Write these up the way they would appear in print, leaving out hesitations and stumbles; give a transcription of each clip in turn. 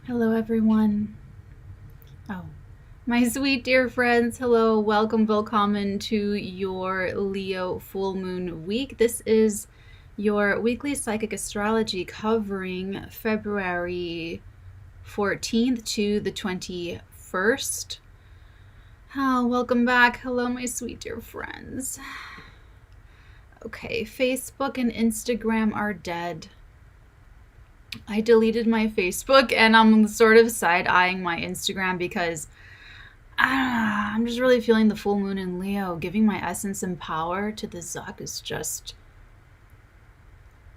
Hello, everyone. Oh, my sweet dear friends. Hello, welcome, willkommen to your Leo full moon week. This is your weekly psychic astrology covering February 14th to the 21st. Oh, welcome back. Hello, my sweet dear friends. Okay, Facebook and Instagram are dead. I deleted my Facebook and I'm sort of side-eyeing my Instagram because I'm just really feeling the full moon in Leo. Giving my essence and power to the Zuck is just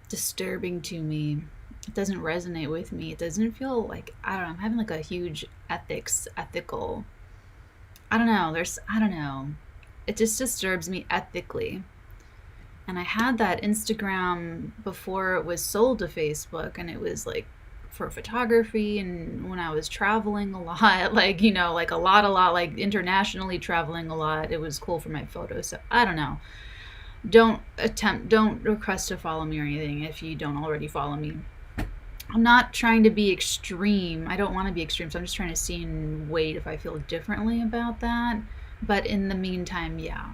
disturbing to me. It doesn't resonate with me. It doesn't feel like, I don't know, I'm having like a huge ethical, I don't know, It just disturbs me ethically. And I had that Instagram before it was sold to Facebook, and it was like for photography and when I was traveling a lot, like, like a lot, like internationally traveling a lot. It was cool for my photos. So I don't know. Don't request to follow me or anything if you don't already follow me. I'm not trying to be extreme. I don't want to be extreme. So I'm just trying to see and wait if I feel differently about that. But in the meantime, yeah.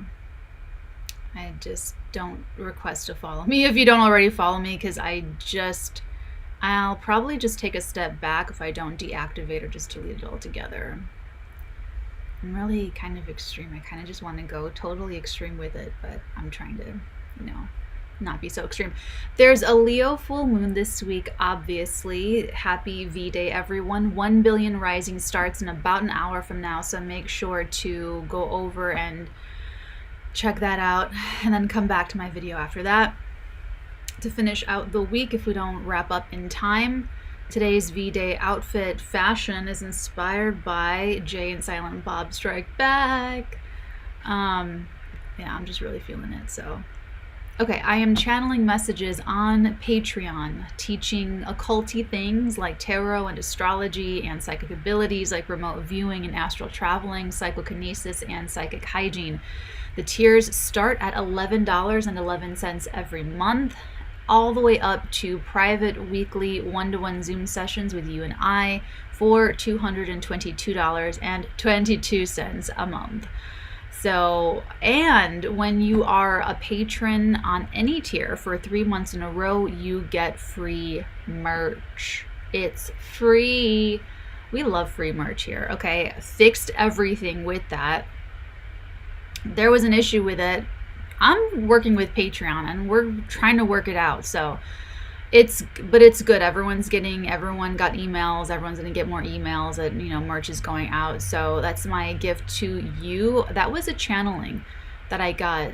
I just don't request to follow me if you don't already follow me, because I'll probably just take a step back if I don't deactivate or just delete it altogether. I'm really kind of extreme. I kind of just want to go totally extreme with it, but I'm trying to, not be so extreme. There's a Leo full moon this week, obviously. Happy V-Day, everyone. 1 billion rising starts in about an hour from now, so make sure to go over and check that out and then come back to my video after that to finish out the week if we don't wrap up in time. Today's V-Day outfit fashion is inspired by Jay and Silent Bob Strike Back. Yeah, I'm just really feeling it. So okay, I am channeling messages on Patreon, teaching occulty things like tarot and astrology and psychic abilities like remote viewing and astral traveling, psychokinesis, and psychic hygiene. The tiers start at $11.11 every month, all the way up to private weekly one-to-one Zoom sessions with you and I for $222.22 a month. So, and when you are a patron on any tier for 3 months in a row, you get free merch. It's free. We love free merch here. Okay, fixed everything with that. There was an issue with it. I'm working with Patreon and we're trying to work it out. So it's good. Everyone got emails. Everyone's going to get more emails that, merch is going out. So that's my gift to you. That was a channeling that I got.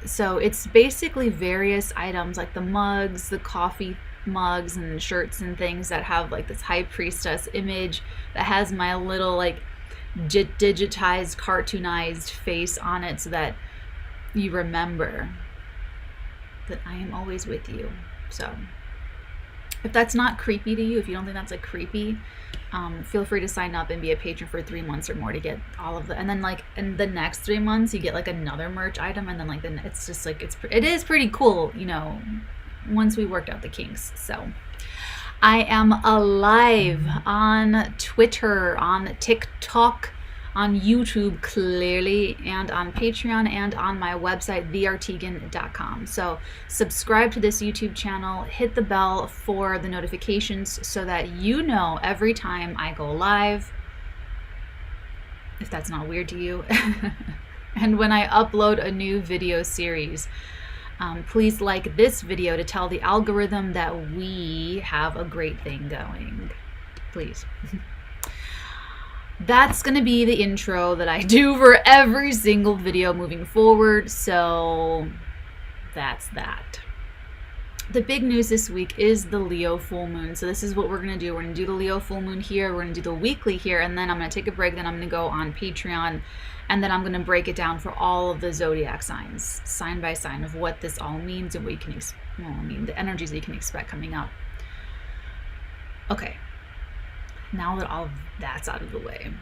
So it's basically various items like the mugs, the coffee mugs and shirts and things that have like this high priestess image that has my little like digitized, cartoonized face on it so that you remember that I am always with you. So if that's not creepy to you, if you don't think that's like creepy, feel free to sign up and be a patron for 3 months or more to get all of the, and then like in the next 3 months you get like another merch item, and then like then it's just like it is pretty cool, once we worked out the kinks. So I am alive on Twitter, on TikTok, on YouTube clearly, and on Patreon, and on my website, theartigan.com. So subscribe to this YouTube channel, hit the bell for the notifications so that you know every time I go live, if that's not weird to you, and when I upload a new video series. Please like this video to tell the algorithm that we have a great thing going. Please. That's going to be the intro that I do for every single video moving forward. So that's that. The big news this week is the Leo full moon. So this is what we're going to do. We're going to do the Leo full moon here. We're going to do the weekly here. And then I'm going to take a break. Then I'm going to go on Patreon. And then I'm going to break it down for all of the zodiac signs, sign by sign, of what this all means and what you can, the energies that you can expect coming up. Okay. Now that all of that's out of the way,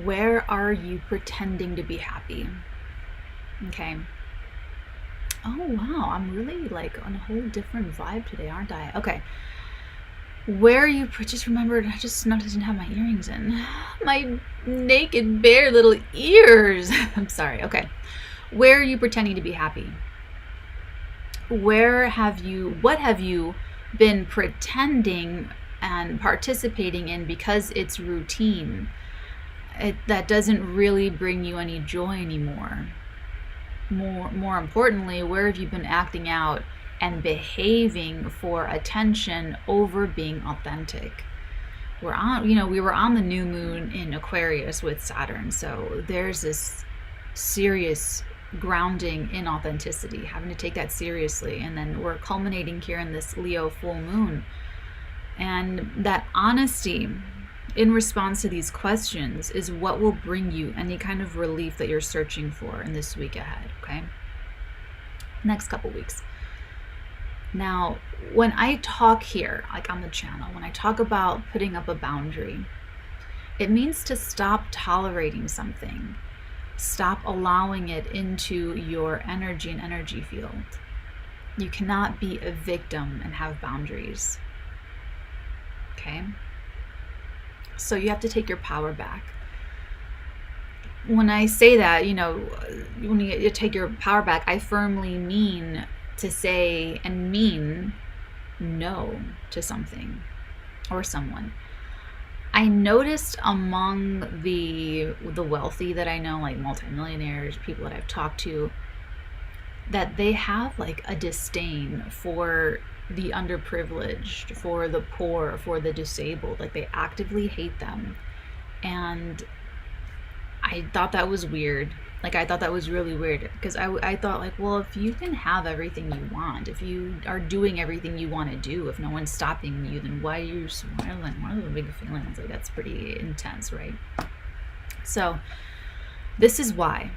where are you pretending to be happy? Okay. Oh, wow. I'm really like on a whole different vibe today, aren't I? Okay. Where you just remembered, I just noticed I didn't have my earrings in. My naked, bare little ears. I'm sorry. Okay. Where are you pretending to be happy? What have you been pretending and participating in because it's routine? That doesn't really bring you any joy anymore. More importantly, where have you been acting out and behaving for attention over being authentic? We were on the new moon in Aquarius with Saturn, so there's this serious grounding in authenticity, having to take that seriously. And then we're culminating here in this Leo full moon, and that honesty in response to these questions is what will bring you any kind of relief that you're searching for in this week ahead. Okay, next couple weeks. Now, when I talk here, like on the channel, when I talk about putting up a boundary, it means to stop tolerating something. Stop allowing it into your energy and energy field. You cannot be a victim and have boundaries. Okay? So you have to take your power back. When I say that, when you take your power back, I firmly mean to say and mean no to something or someone. I noticed among the wealthy that I know, like multimillionaires, people that I've talked to, that they have like a disdain for the underprivileged, for the poor, for the disabled. Like they actively hate them. And I thought that was weird. Like I thought that was really weird, because I thought like, well, if you can have everything you want, if you are doing everything you want to do, if no one's stopping you, then why are you smiling? What are the big feelings? Like that's pretty intense, right? So this is why.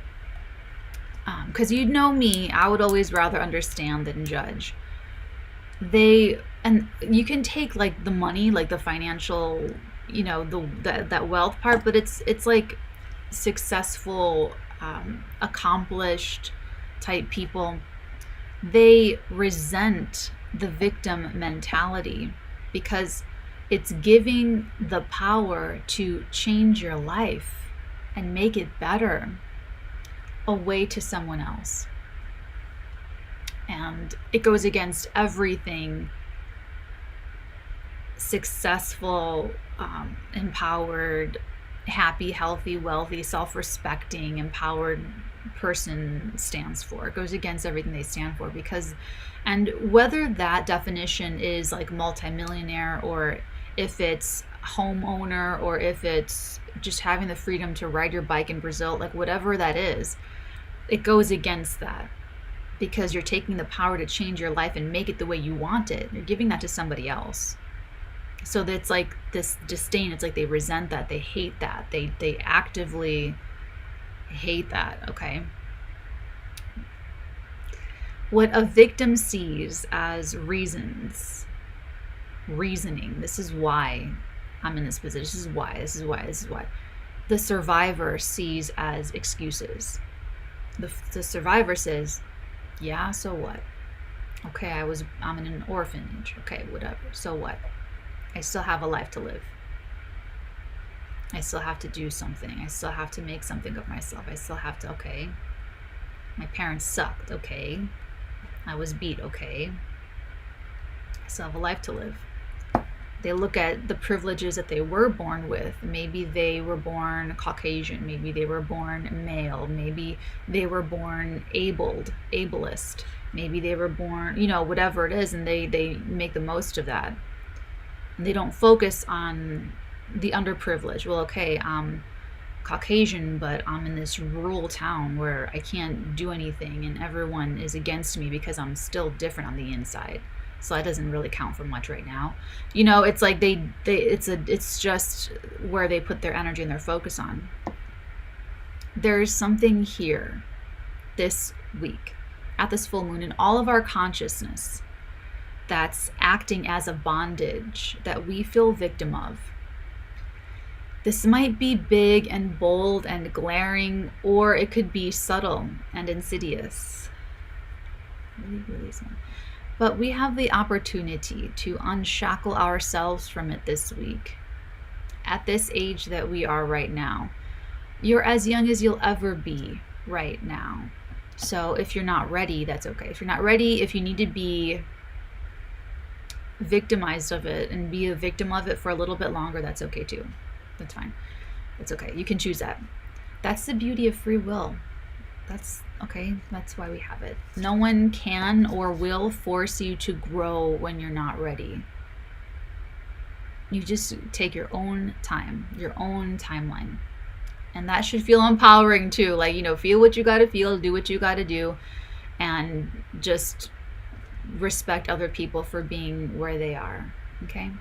Because you know me, I would always rather understand than judge. And you can take like the money, like the financial, that wealth part, but it's like successful, accomplished type people, they resent the victim mentality because it's giving the power to change your life and make it better away to someone else. And it goes against everything successful, empowered, happy, healthy, wealthy, self-respecting, empowered person stands for. It goes against everything they stand for, and whether that definition is like multimillionaire, or if it's homeowner, or if it's just having the freedom to ride your bike in Brazil, like whatever that is, it goes against that, because you're taking the power to change your life and make it the way you want it. You're giving that to somebody else. So that's like this disdain. It's like they resent that. They hate that. They actively hate that, okay? What a victim sees as reasoning, this is why I'm in this position, this is why. The survivor sees as excuses. The survivor says, yeah, so what? Okay, I'm in an orphanage. Okay, whatever. So what? I still have a life to live. I still have to do something. I still have to make something of myself. I still have to, okay. My parents sucked, okay. I was beat, okay. I still have a life to live. They look at the privileges that they were born with. Maybe they were born Caucasian. Maybe they were born male. Maybe they were born ableist. Maybe they were born, whatever it is, and they make the most of that. They don't focus on the underprivileged. Well, okay, I'm Caucasian, but I'm in this rural town where I can't do anything, and everyone is against me because I'm still different on the inside. So that doesn't really count for much right now. It's like it's just where they put their energy and their focus on. There's something here this week at this full moon in all of our consciousness that's acting as a bondage that we feel victim of. This might be big and bold and glaring, or it could be subtle and insidious. Really, really small. But we have the opportunity to unshackle ourselves from it this week. At this age that we are right now, you're as young as you'll ever be right now. So if you're not ready, that's okay. If you're not ready, if you need to be victimized of it and be a victim of it for a little bit longer, that's okay too. That's fine. That's okay. You can choose that. That's the beauty of free will. That's okay. That's why we have it. No one can or will force you to grow when you're not ready. You just take your own time, your own timeline. And that should feel empowering too. Like, feel what you got to feel, do what you got to do, and just respect other people for being where they are. Okay?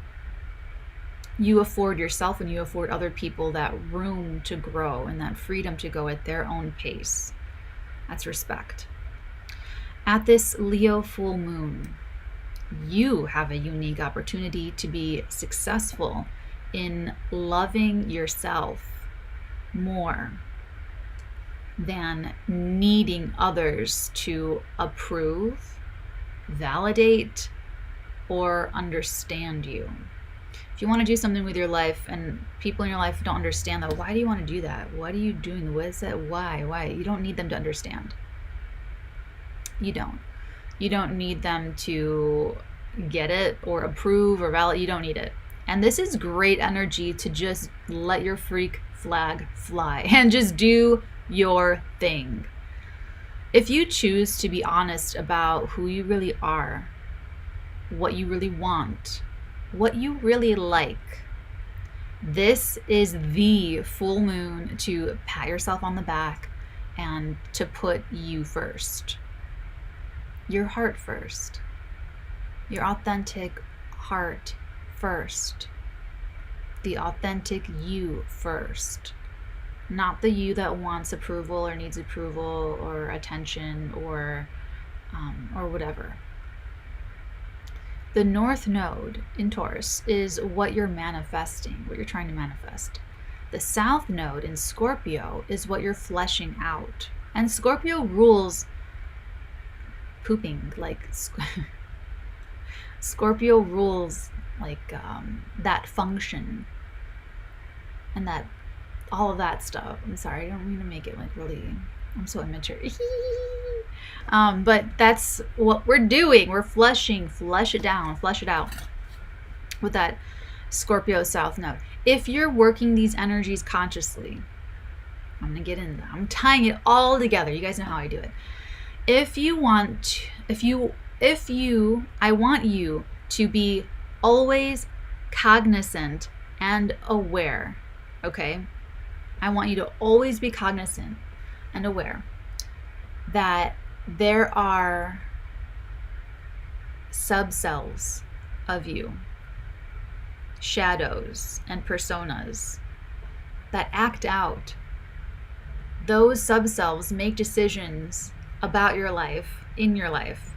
You afford yourself and you afford other people that room to grow and that freedom to go at their own pace. That's respect. At this Leo full moon, you have a unique opportunity to be successful in loving yourself more than needing others to approve, validate, or understand you. If you want to do something with your life and people in your life don't understand that, why do you want to do that? What are you doing? What is that? Why? You don't need them to understand. You don't. You don't need them to get it or approve or validate. You don't need it. And this is great energy to just let your freak flag fly and just do your thing. If you choose to be honest about who you really are, what you really want, what you really like, this is the full moon to pat yourself on the back and to put you first. Your heart first. Your authentic heart first. The authentic you first. Not the you that wants approval or needs approval or attention or whatever. The North Node in Taurus is what you're manifesting, what you're trying to manifest. The South Node in Scorpio is what you're fleshing out. And Scorpio rules pooping, like Scorpio rules like that function and that all of that stuff. I'm sorry, I don't mean to make it like really, I'm so immature. But that's what we're doing. We're flesh it out with that Scorpio South Node. If you're working these energies consciously, I'm gonna get into that. I'm tying it all together. You guys know how I do it. I want you to be always cognizant and aware, okay? I want you to always be cognizant and aware that there are subcells of you, shadows and personas that act out. Those subcells make decisions about your life, in your life.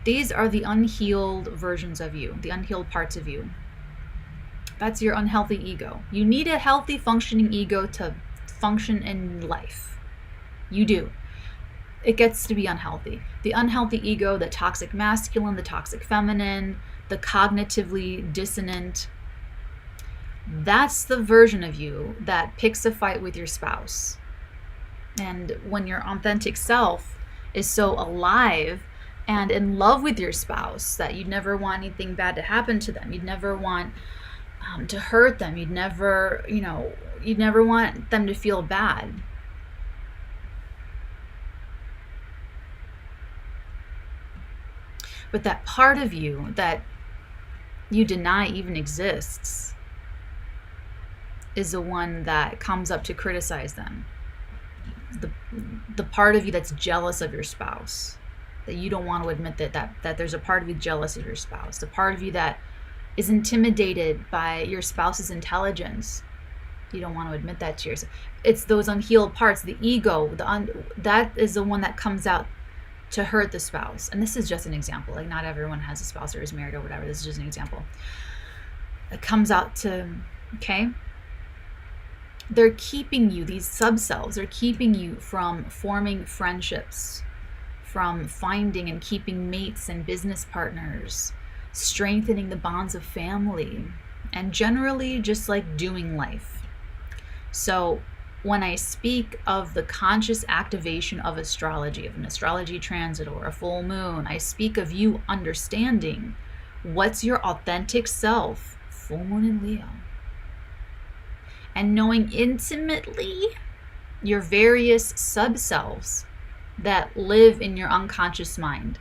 These are the unhealed versions of you, the unhealed parts of you. That's your unhealthy ego. You need a healthy, functioning ego to function in life. You do. It gets to be unhealthy. The unhealthy ego, the toxic masculine, the toxic feminine, the cognitively dissonant, that's the version of you that picks a fight with your spouse. And when your authentic self is so alive and in love with your spouse that you'd never want anything bad to happen to them, you'd never want to hurt them, you'd never want them to feel bad. But that part of you that you deny even exists is the one that comes up to criticize them. The part of you that's jealous of your spouse, that you don't want to admit that there's a part of you jealous of your spouse, the part of you that is intimidated by your spouse's intelligence. You don't want to admit that to yourself. It's those unhealed parts, the ego, that is the one that comes out to hurt the spouse. And this is just an example. Like, not everyone has a spouse or is married or whatever. This is just an example. It comes out to, okay? They're keeping you, these subcells, they're keeping you from forming friendships, from finding and keeping mates and business partners, strengthening the bonds of family, and generally just like doing life. So when I speak of the conscious activation of astrology, of an astrology transit or a full moon, I speak of you understanding what's your authentic self, full moon in Leo, and knowing intimately your various sub-selves that live in your unconscious mind.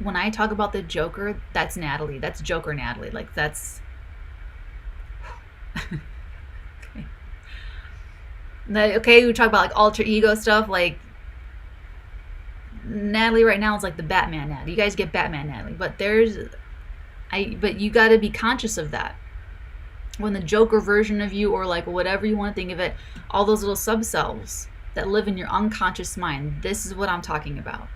When I talk about the Joker, that's Natalie. That's Joker Natalie. Like, that's... Okay, we talk about like alter ego stuff. Like, Natalie right now is like the Batman Natalie. You guys get Batman Natalie. But you got to be conscious of that. When the Joker version of you, or like whatever you want to think of it, all those little sub-selves that live in your unconscious mind, this is what I'm talking about.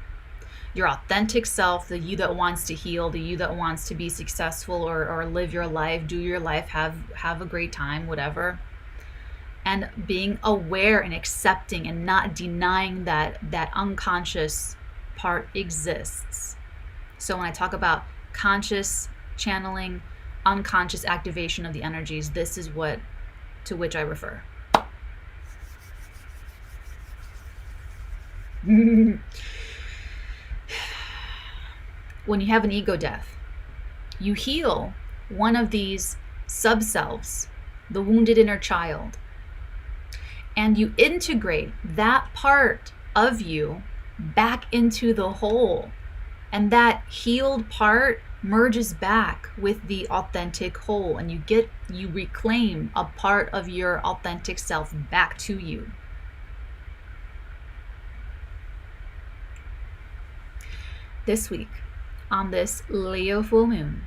Your authentic self, the you that wants to heal, the you that wants to be successful or live your life, do your life, have a great time, whatever. And being aware and accepting and not denying that unconscious part exists. So when I talk about conscious channeling, unconscious activation of the energies, this is to which I refer. When you have an ego death, you heal one of these sub-selves, the wounded inner child, and you integrate that part of you back into the whole. And that healed part merges back with the authentic whole, and you reclaim a part of your authentic self back to you. This week, on this Leo full moon,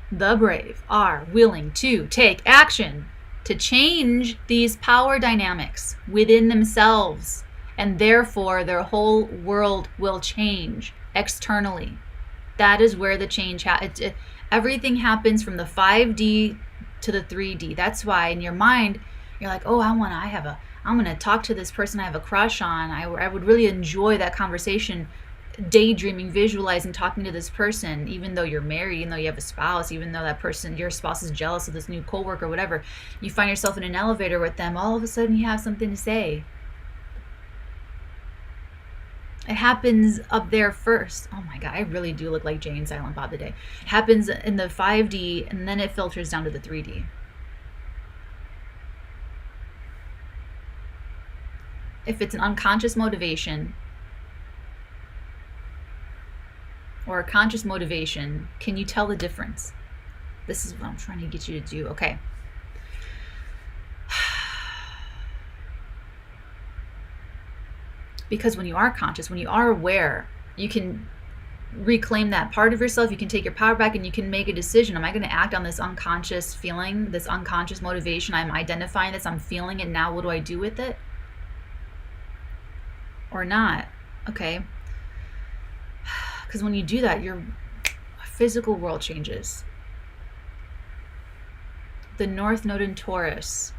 the brave are willing to take action to change these power dynamics within themselves, and therefore their whole world will change externally. That is where the change everything happens from the 5D to the 3D. That's why in your mind you're like, oh, I'm going to talk to this person I have a crush on. I would really enjoy that conversation, daydreaming, visualizing talking to this person, even though you're married, even though you have a spouse, even though that person, your spouse, is jealous of this new coworker, whatever. You find yourself in an elevator with them, all of a sudden you have something to say. It happens up there first. Oh my God, I really do look like Jane Silent Bob today. It happens in the 5D, and then it filters down to the 3D. If it's an unconscious motivation or a conscious motivation, can you tell the difference? This is what I'm trying to get you to do. Okay. Because when you are conscious, when you are aware, you can reclaim that part of yourself. You can take your power back and you can make a decision. Am I going to act on this unconscious feeling, this unconscious motivation? I'm identifying this, I'm feeling it now. What do I do with it? Or not? Okay. Because when you do that, your physical world changes. The North Node in Taurus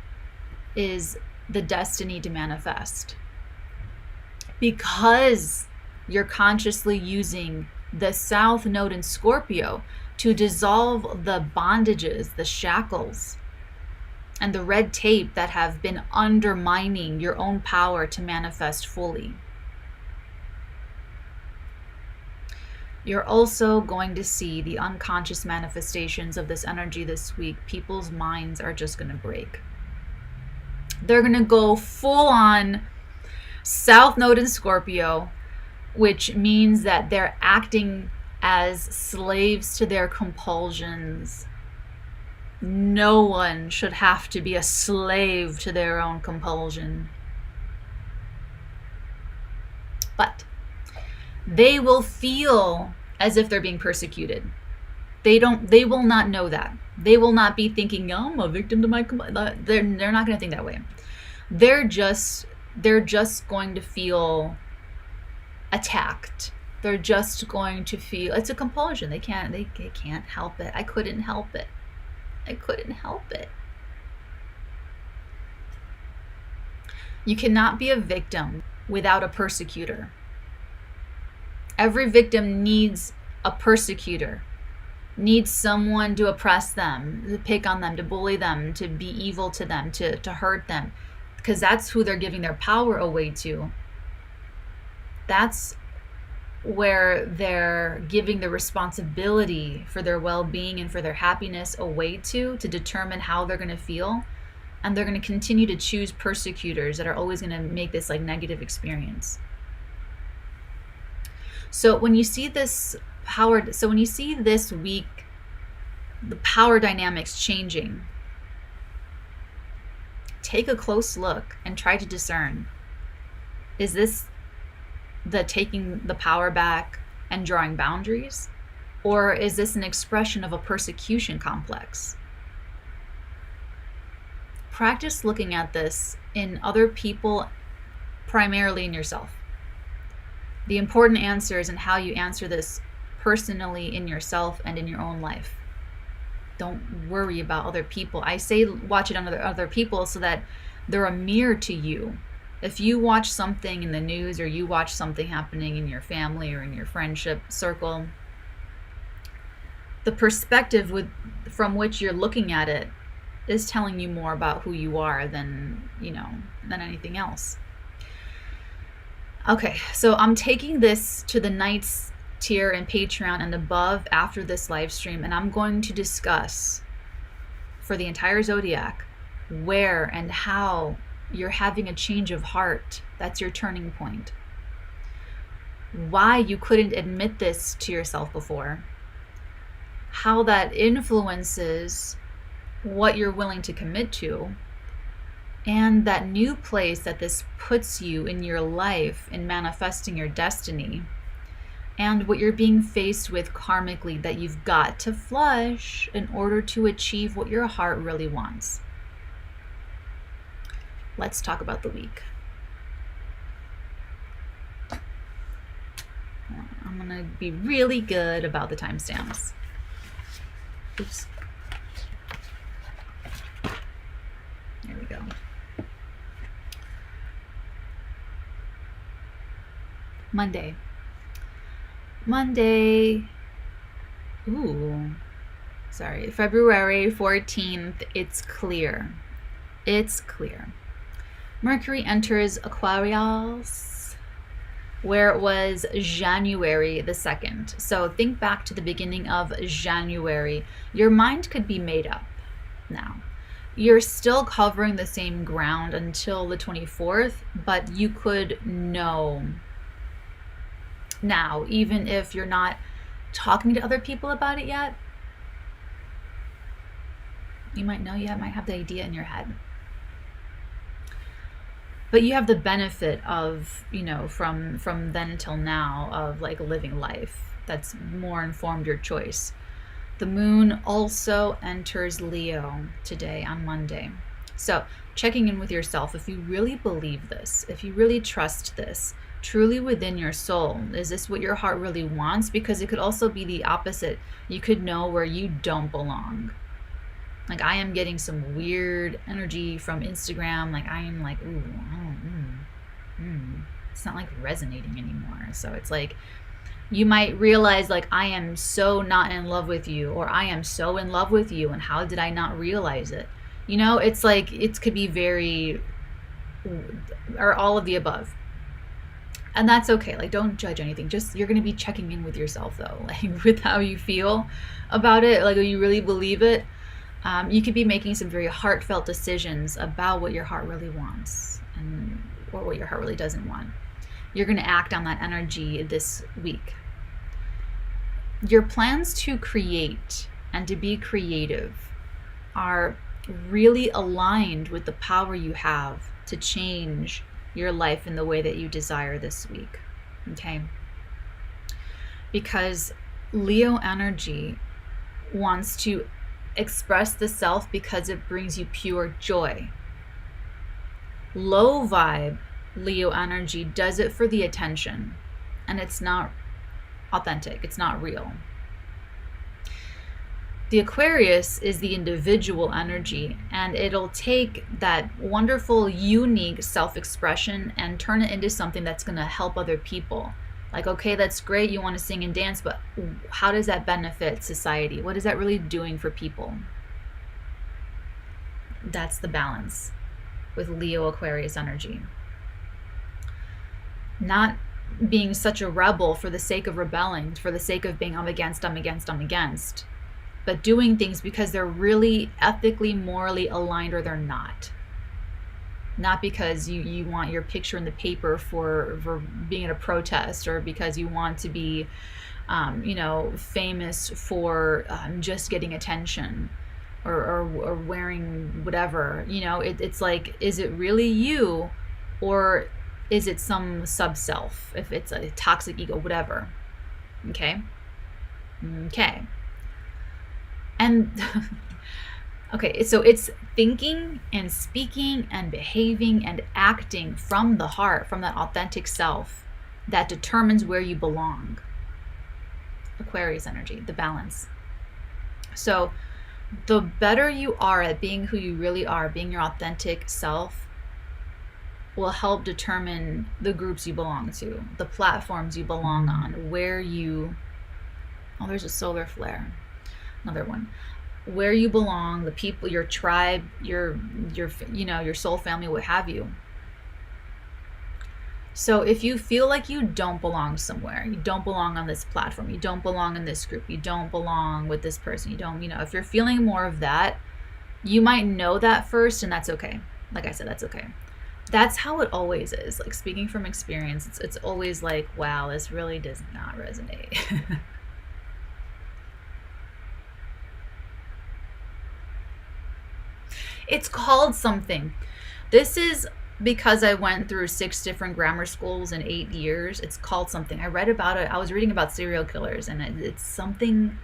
is the destiny to manifest. Because you're consciously using the South Node in Scorpio to dissolve the bondages, the shackles, and the red tape that have been undermining your own power to manifest fully. You're also going to see the unconscious manifestations of this energy this week. People's minds are just going to break. They're going to go full on South Node in Scorpio, which means that they're acting as slaves to their compulsions. No one should have to be a slave to their own compulsion. But they will feel as if they're being persecuted. They will not know that. They will not be thinking, I'm a victim to my they're not going to think that way. They're just going to feel attacked. They're just going to feel it's a compulsion. They can't help it. I couldn't help it. You cannot be a victim without a persecutor. Every victim needs a persecutor, needs someone to oppress them, to pick on them, to bully them, to be evil to them, to hurt them, because that's who they're giving their power away to. That's where they're giving the responsibility for their well-being and for their happiness away to determine how they're going to feel. And they're going to continue to choose persecutors that are always going to make this like negative experience. So when you see this when you see this week, the power dynamics changing, take a close look and try to discern, is this the taking the power back and drawing boundaries? Or is this an expression of a persecution complex? Practice looking at this in other people, primarily in yourself. The important answer is in how you answer this personally in yourself and in your own life. Don't worry about other people. I say watch it on other people so that they're a mirror to you. If you watch something in the news or you watch something happening in your family or in your friendship circle, the perspective from which you're looking at it is telling you more about who you are than anything else. Okay, so I'm taking this to the Knights tier and Patreon and above after this live stream, and I'm going to discuss for the entire zodiac where and how you're having a change of heart. That's your turning point. Why you couldn't admit this to yourself before. How that influences what you're willing to commit to. And that new place that this puts you in your life in manifesting your destiny. And what you're being faced with karmically that you've got to flush in order to achieve what your heart really wants. Let's talk about the week. I'm going to be really good about the timestamps. Oops. There we go. Monday. February 14th. It's clear. Mercury enters Aquarius, where it was January the 2nd. So think back to the beginning of January. Your mind could be made up now. You're still covering the same ground until the 24th, but you could know now, even if you're not talking to other people about it yet. You might know, you might have the idea in your head. But you have the benefit of, from then until now of like living life that's more informed your choice. The moon also enters Leo today on Monday. So checking in with yourself, if you really believe this, if you really trust this, truly within your soul, is this what your heart really wants? Because it could also be the opposite. You could know where you don't belong. Like I am getting some weird energy from Instagram. Like I am like, ooh, it's not like resonating anymore. So it's like, you might realize like, I am so not in love with you, or I am so in love with you. And how did I not realize it? It's like, it could be or all of the above. And that's okay. Like, don't judge anything. Just, you're going to be checking in with yourself though, like with how you feel about it. Like, do you really believe it? You could be making some very heartfelt decisions about what your heart really wants or what your heart really doesn't want. You're going to act on that energy this week. Your plans to create and to be creative are really aligned with the power you have to change your life in the way that you desire this week. Okay? Because Leo energy wants to express the self because it brings you pure joy. Low vibe Leo energy does it for the attention, and it's not authentic, it's not real. The Aquarius is the individual energy, and it'll take that wonderful, unique self-expression and turn it into something that's going to help other people. Like, okay, that's great. You want to sing and dance, but how does that benefit society? What is that really doing for people? That's the balance with Leo Aquarius energy. Not being such a rebel for the sake of rebelling, for the sake of being I'm against, but doing things because they're really ethically, morally aligned, or they're not. Not because you want your picture in the paper for being at a protest, or because you want to be, famous for just getting attention, or wearing whatever. It's like, is it really you, or is it some sub-self? If it's a toxic ego, whatever. Okay. And okay, so it's thinking and speaking and behaving and acting from the heart, from that authentic self, that determines where you belong. Aquarius energy, the balance. So the better you are at being who you really are, being your authentic self, will help determine the groups you belong to, the platforms you belong on, where you, oh, there's a solar flare, another one, where you belong, the people, your tribe, your soul family, what have you. So if you feel like you don't belong somewhere, you don't belong on this platform, you don't belong in this group, you don't belong with this person, you don't, if you're feeling more of that, you might know that first, and that's okay. Like I said, that's okay. That's how it always is. Like, speaking from experience, it's always like, wow, this really does not resonate. It's called something. This is because I went through 6 different grammar schools in 8 years. It's called something. I read about it. I was reading about serial killers, and it's something.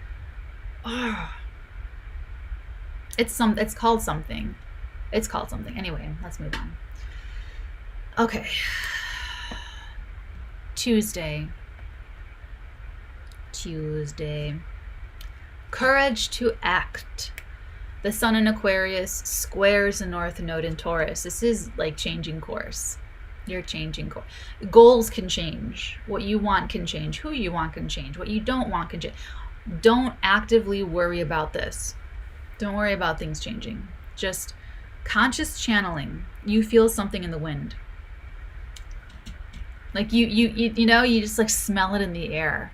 It's called something. It's called something. Anyway, let's move on. Okay. Tuesday. Courage to act. The sun in Aquarius squares the North Node in Taurus. This is like changing course. You're changing course. Goals can change. What you want can change. Who you want can change. What you don't want can change. Don't actively worry about this. Don't worry about things changing. Just conscious channeling. You feel something in the wind. Like you just like smell it in the air.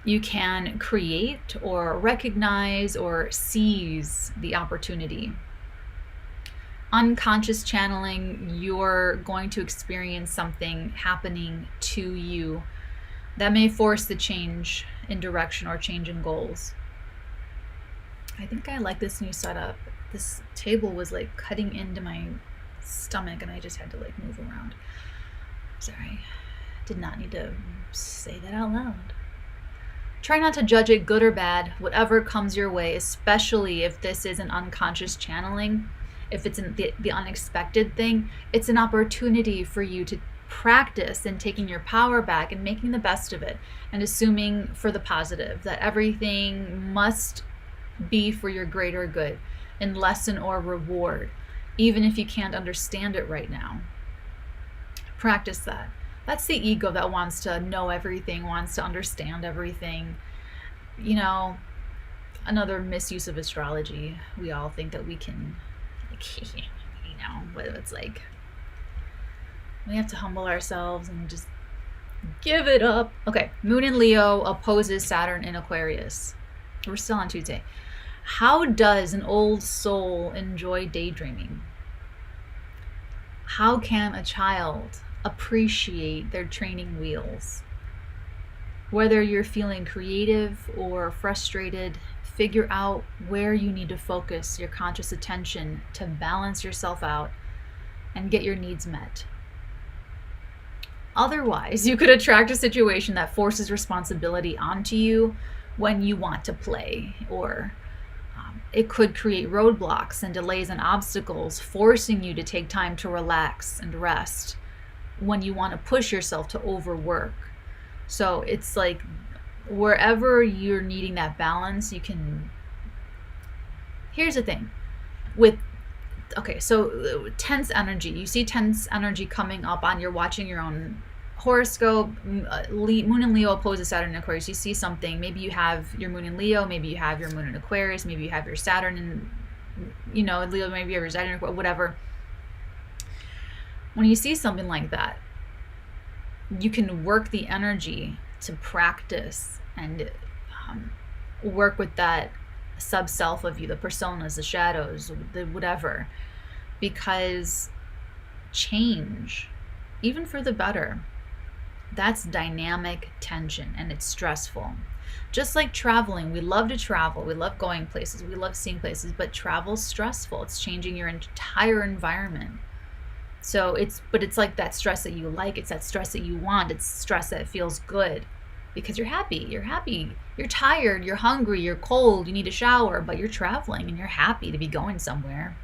You can create or recognize or seize the opportunity. Unconscious channeling, you're going to experience something happening to you that may force the change in direction or change in goals. I think I like this new setup. This table was like cutting into my stomach, and I just had to like move around. Sorry, did not need to say that out loud. Try not to judge it, good or bad, whatever comes your way, especially if this is an unconscious channeling. If it's the unexpected thing, it's an opportunity for you to practice in taking your power back and making the best of it, and assuming for the positive, that everything must be for your greater good in lesson or reward, even if you can't understand it right now. Practice that. That's the ego that wants to know everything, wants to understand everything. Another misuse of astrology. We all think that we can, but it's like, we have to humble ourselves and just give it up. Okay, Moon in Leo opposes Saturn in Aquarius. We're still on Tuesday. How does an old soul enjoy daydreaming? How can a child appreciate their training wheels? Whether you're feeling creative or frustrated, figure out where you need to focus your conscious attention to balance yourself out and get your needs met. Otherwise, you could attract a situation that forces responsibility onto you when you want to play, or it could create roadblocks and delays and obstacles, forcing you to take time to relax and rest when you want to push yourself to overwork. So it's like, wherever you're needing that balance, you can. Here's the thing so tense energy. You see tense energy coming up on, you're watching your own horoscope, Moon in Leo opposes Saturn in Aquarius. You see something, maybe you have your Moon in Leo, maybe you have your Moon in Aquarius, maybe you have your Saturn in, Leo, maybe you have your Saturn, whatever. When you see something like that, you can work the energy to practice and work with that sub-self of you, the personas, the shadows, the whatever, because change, even for the better, that's dynamic tension and it's stressful. Just like traveling, we love to travel, we love going places, we love seeing places, but travel's stressful. It's changing your entire environment. So it's like that stress that you like, it's that stress that you want, it's stress that feels good because you're happy, you're tired, you're hungry, you're cold, you need a shower, but you're traveling and you're happy to be going somewhere.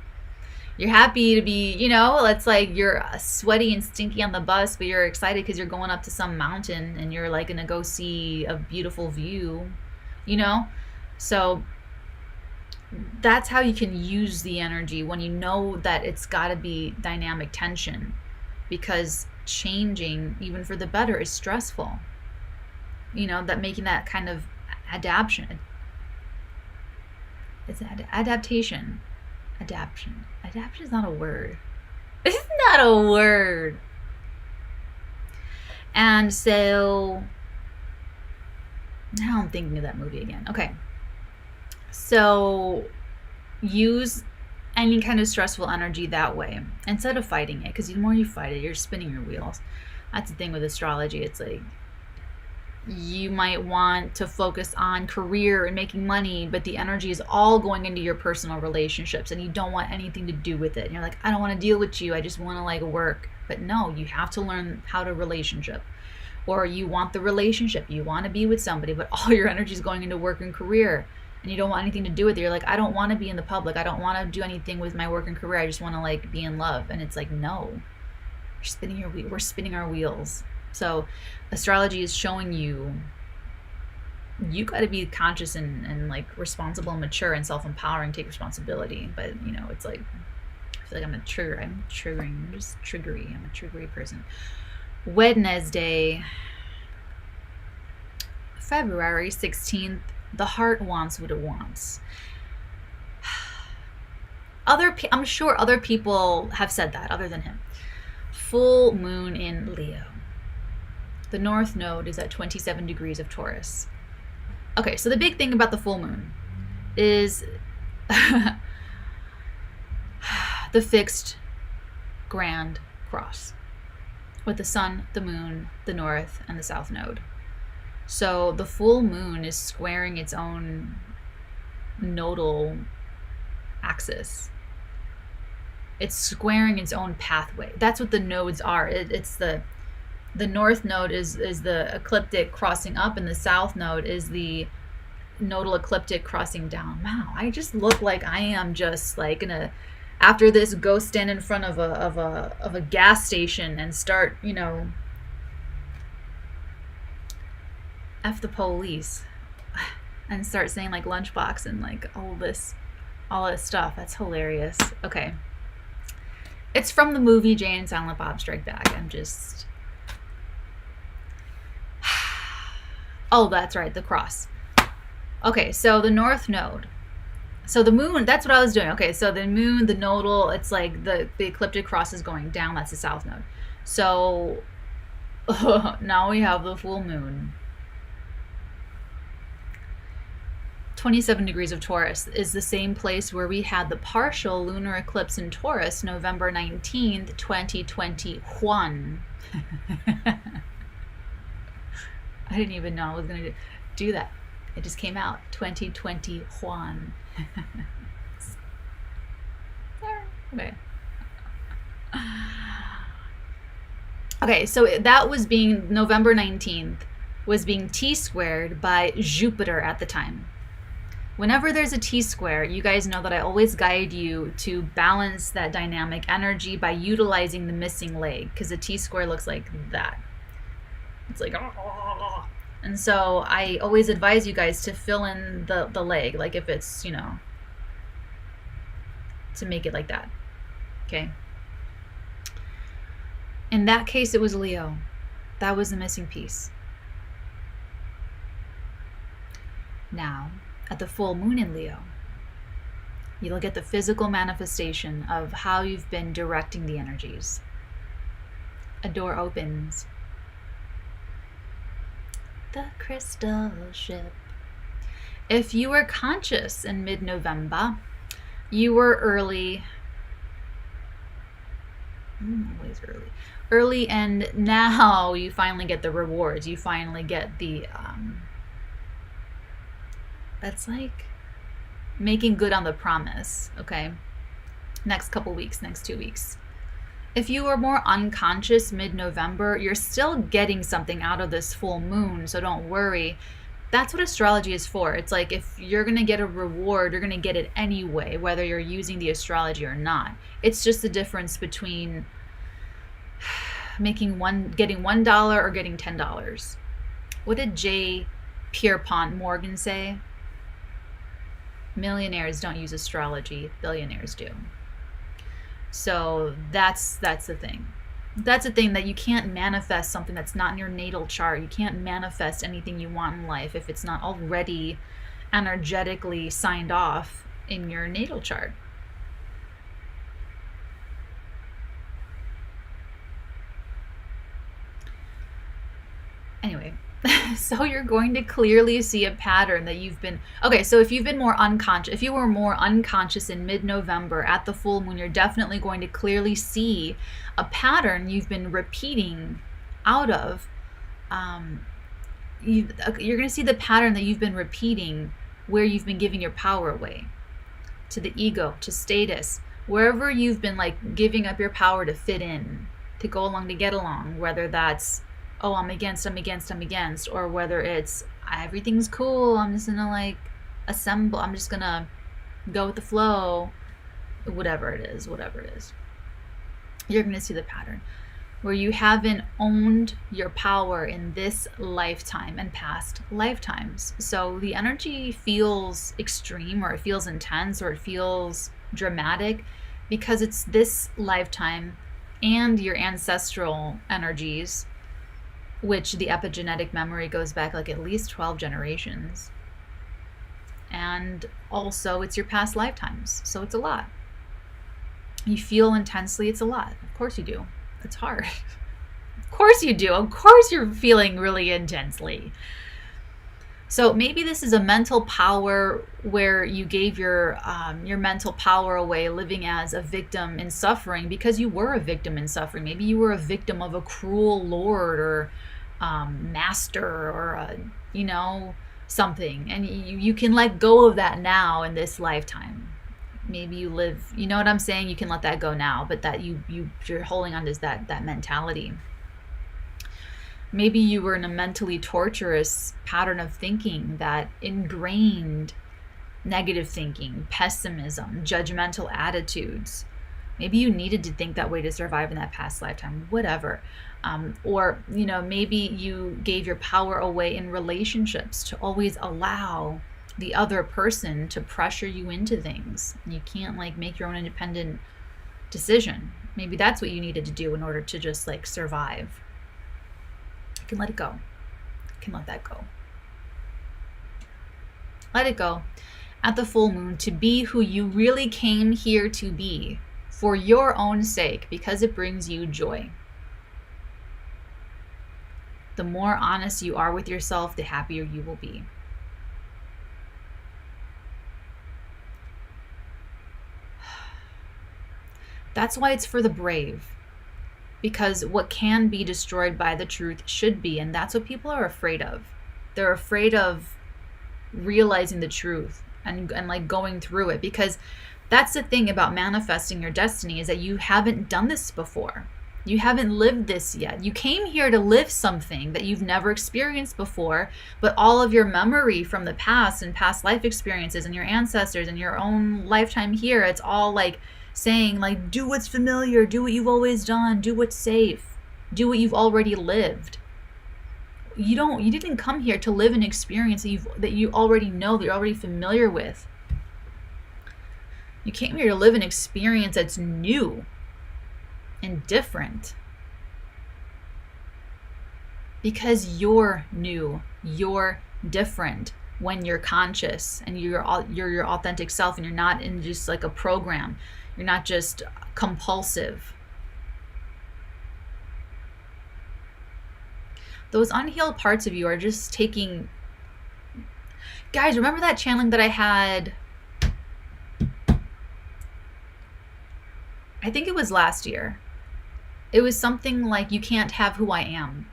You're happy to be, it's like you're sweaty and stinky on the bus, but you're excited because you're going up to some mountain and you're like going to go see a beautiful view, So that's how you can use the energy when you know that it's got to be dynamic tension, because changing, even for the better, is stressful. That making that kind of adaptation. It's adaptation. Adaption. Adaption is not a word. It's not a word. And so now I'm thinking of that movie again. Okay. So use any kind of stressful energy that way instead of fighting it, because the more you fight it, you're spinning your wheels. That's the thing with astrology. It's like you might want to focus on career and making money, but the energy is all going into your personal relationships and you don't want anything to do with it. And you're like, I don't want to deal with you, I just want to work. But no, you have to learn how to relationship. Or you want the relationship, you want to be with somebody, but all your energy is going into work and career and you don't want anything to do with it. You're like, I don't want to be in the public, I don't want to do anything with my work and career, I just want to be in love. And it's like, no, we're spinning our wheels. So astrology is showing you got to be conscious and responsible and mature and self-empowering, take responsibility. But it's like, I feel like I'm just triggery. I'm a triggery person. Wednesday, February 16th, the heart wants what it wants. I'm sure other people have said that other than him. Full moon in Leo. The North Node is at 27 degrees of Taurus. Okay, so the big thing about the full moon is the fixed grand cross with the sun, the moon, the North, and the South Node. So the full moon is squaring its own nodal axis. It's squaring its own pathway. That's what the nodes are. It's the North Node is the ecliptic crossing up, and the South Node is the nodal ecliptic crossing down. Wow, I just look like I am just gonna, after this, go stand in front of a gas station and start, F the police, and start saying lunchbox and all this stuff. That's hilarious. Okay. It's from the movie Jay and Silent Bob Strike Back. I'm just... Oh, that's right, the cross. Okay, so the North Node. So the moon, that's what I was doing. Okay, so the moon, the nodal, it's the ecliptic cross is going down. That's the South Node. So now we have the full moon. 27 degrees of Taurus is the same place where we had the partial lunar eclipse in Taurus, November 19th, 2021. I didn't even know I was going to do that. It just came out, 2021. Okay. Okay, so that was being, November 19th was being T-squared by Jupiter at the time. Whenever there's a T-square, you guys know that I always guide you to balance that dynamic energy by utilizing the missing leg, because the T-square looks like that. It's like, and so I always advise you guys to fill in the leg, if it's, to make it like that. Okay. In that case, it was Leo. That was the missing piece. Now, at the full moon in Leo, you'll get the physical manifestation of how you've been directing the energies. A door opens. The crystal ship. If you were conscious in mid-November, you were early. Always early, and now you finally get the rewards. You finally get the that's like making good on the promise. Okay, next couple weeks, next 2 weeks. If you were more unconscious mid-November, you're still getting something out of this full moon, so don't worry. That's what astrology is for. It's like if you're going to get a reward, you're going to get it anyway, whether you're using the astrology or not. It's just the difference between getting $1 or getting $10. What did J. Pierpont Morgan say? Millionaires don't use astrology, billionaires do. So that's the thing. That's the thing, that you can't manifest something that's not in your natal chart. You can't manifest anything you want in life if it's not already energetically signed off in your natal chart. Anyway, so you're going to clearly see a pattern that you've been, okay, so if you've been more unconscious, if you were more unconscious in mid-November at the full moon, you're definitely going to clearly see a pattern you've been repeating out of. You're going to see the pattern that you've been repeating where you've been giving your power away to the ego, to status, wherever you've been like giving up your power to fit in, to go along, to get along, whether that's, oh, I'm against, or whether it's everything's cool, I'm just gonna like assemble, I'm just gonna go with the flow, whatever it is, you're gonna see the pattern where you haven't owned your power in this lifetime and past lifetimes. So the energy feels extreme, or it feels intense, or it feels dramatic because it's this lifetime and your ancestral energies, which the epigenetic memory goes back like at least 12 generations. And also it's your past lifetimes. So it's a lot. You feel intensely, it's a lot. Of course you do. It's hard. Of course you do. Of course you're feeling really intensely. So maybe this is a mental power where you gave your mental power away, living as a victim in suffering because you were a victim in suffering. Maybe you were a victim of a cruel lord or master or something, and you can let go of that now in this lifetime. Maybe you live, you know what I'm saying? You can let that go now, but that you're holding on to that mentality. Maybe you were in a mentally torturous pattern of thinking that ingrained negative thinking, pessimism, judgmental attitudes. Maybe you needed to think that way to survive in that past lifetime, whatever. Or maybe you gave your power away in relationships to always allow the other person to pressure you into things. You can't like make your own independent decision. Maybe that's what you needed to do in order to just like survive. You can let it go. You can let that go. Let it go at the full moon to be who you really came here to be for your own sake, because it brings you joy. The more honest you are with yourself, the happier you will be. That's why it's for the brave. Because what can be destroyed by the truth should be, and that's what people are afraid of. They're afraid of realizing the truth and like going through it, because that's the thing about manifesting your destiny, is that you haven't done this before. You haven't lived this yet. You came here to live something that you've never experienced before, but all of your memory from the past and past life experiences and your ancestors and your own lifetime here, it's all like saying like, do what's familiar, do what you've always done, do what's safe, do what you've already lived. You didn't come here to live an experience that you already know, that you're already familiar with. You came here to live an experience that's new and different. because you're new, you're different when you're conscious and you're your authentic self, and you're not in just like a program. You're not just compulsive. Those unhealed parts of you are just taking. Guys, remember that channeling that I had? I think it was last year. It was something like, you can't have who I am.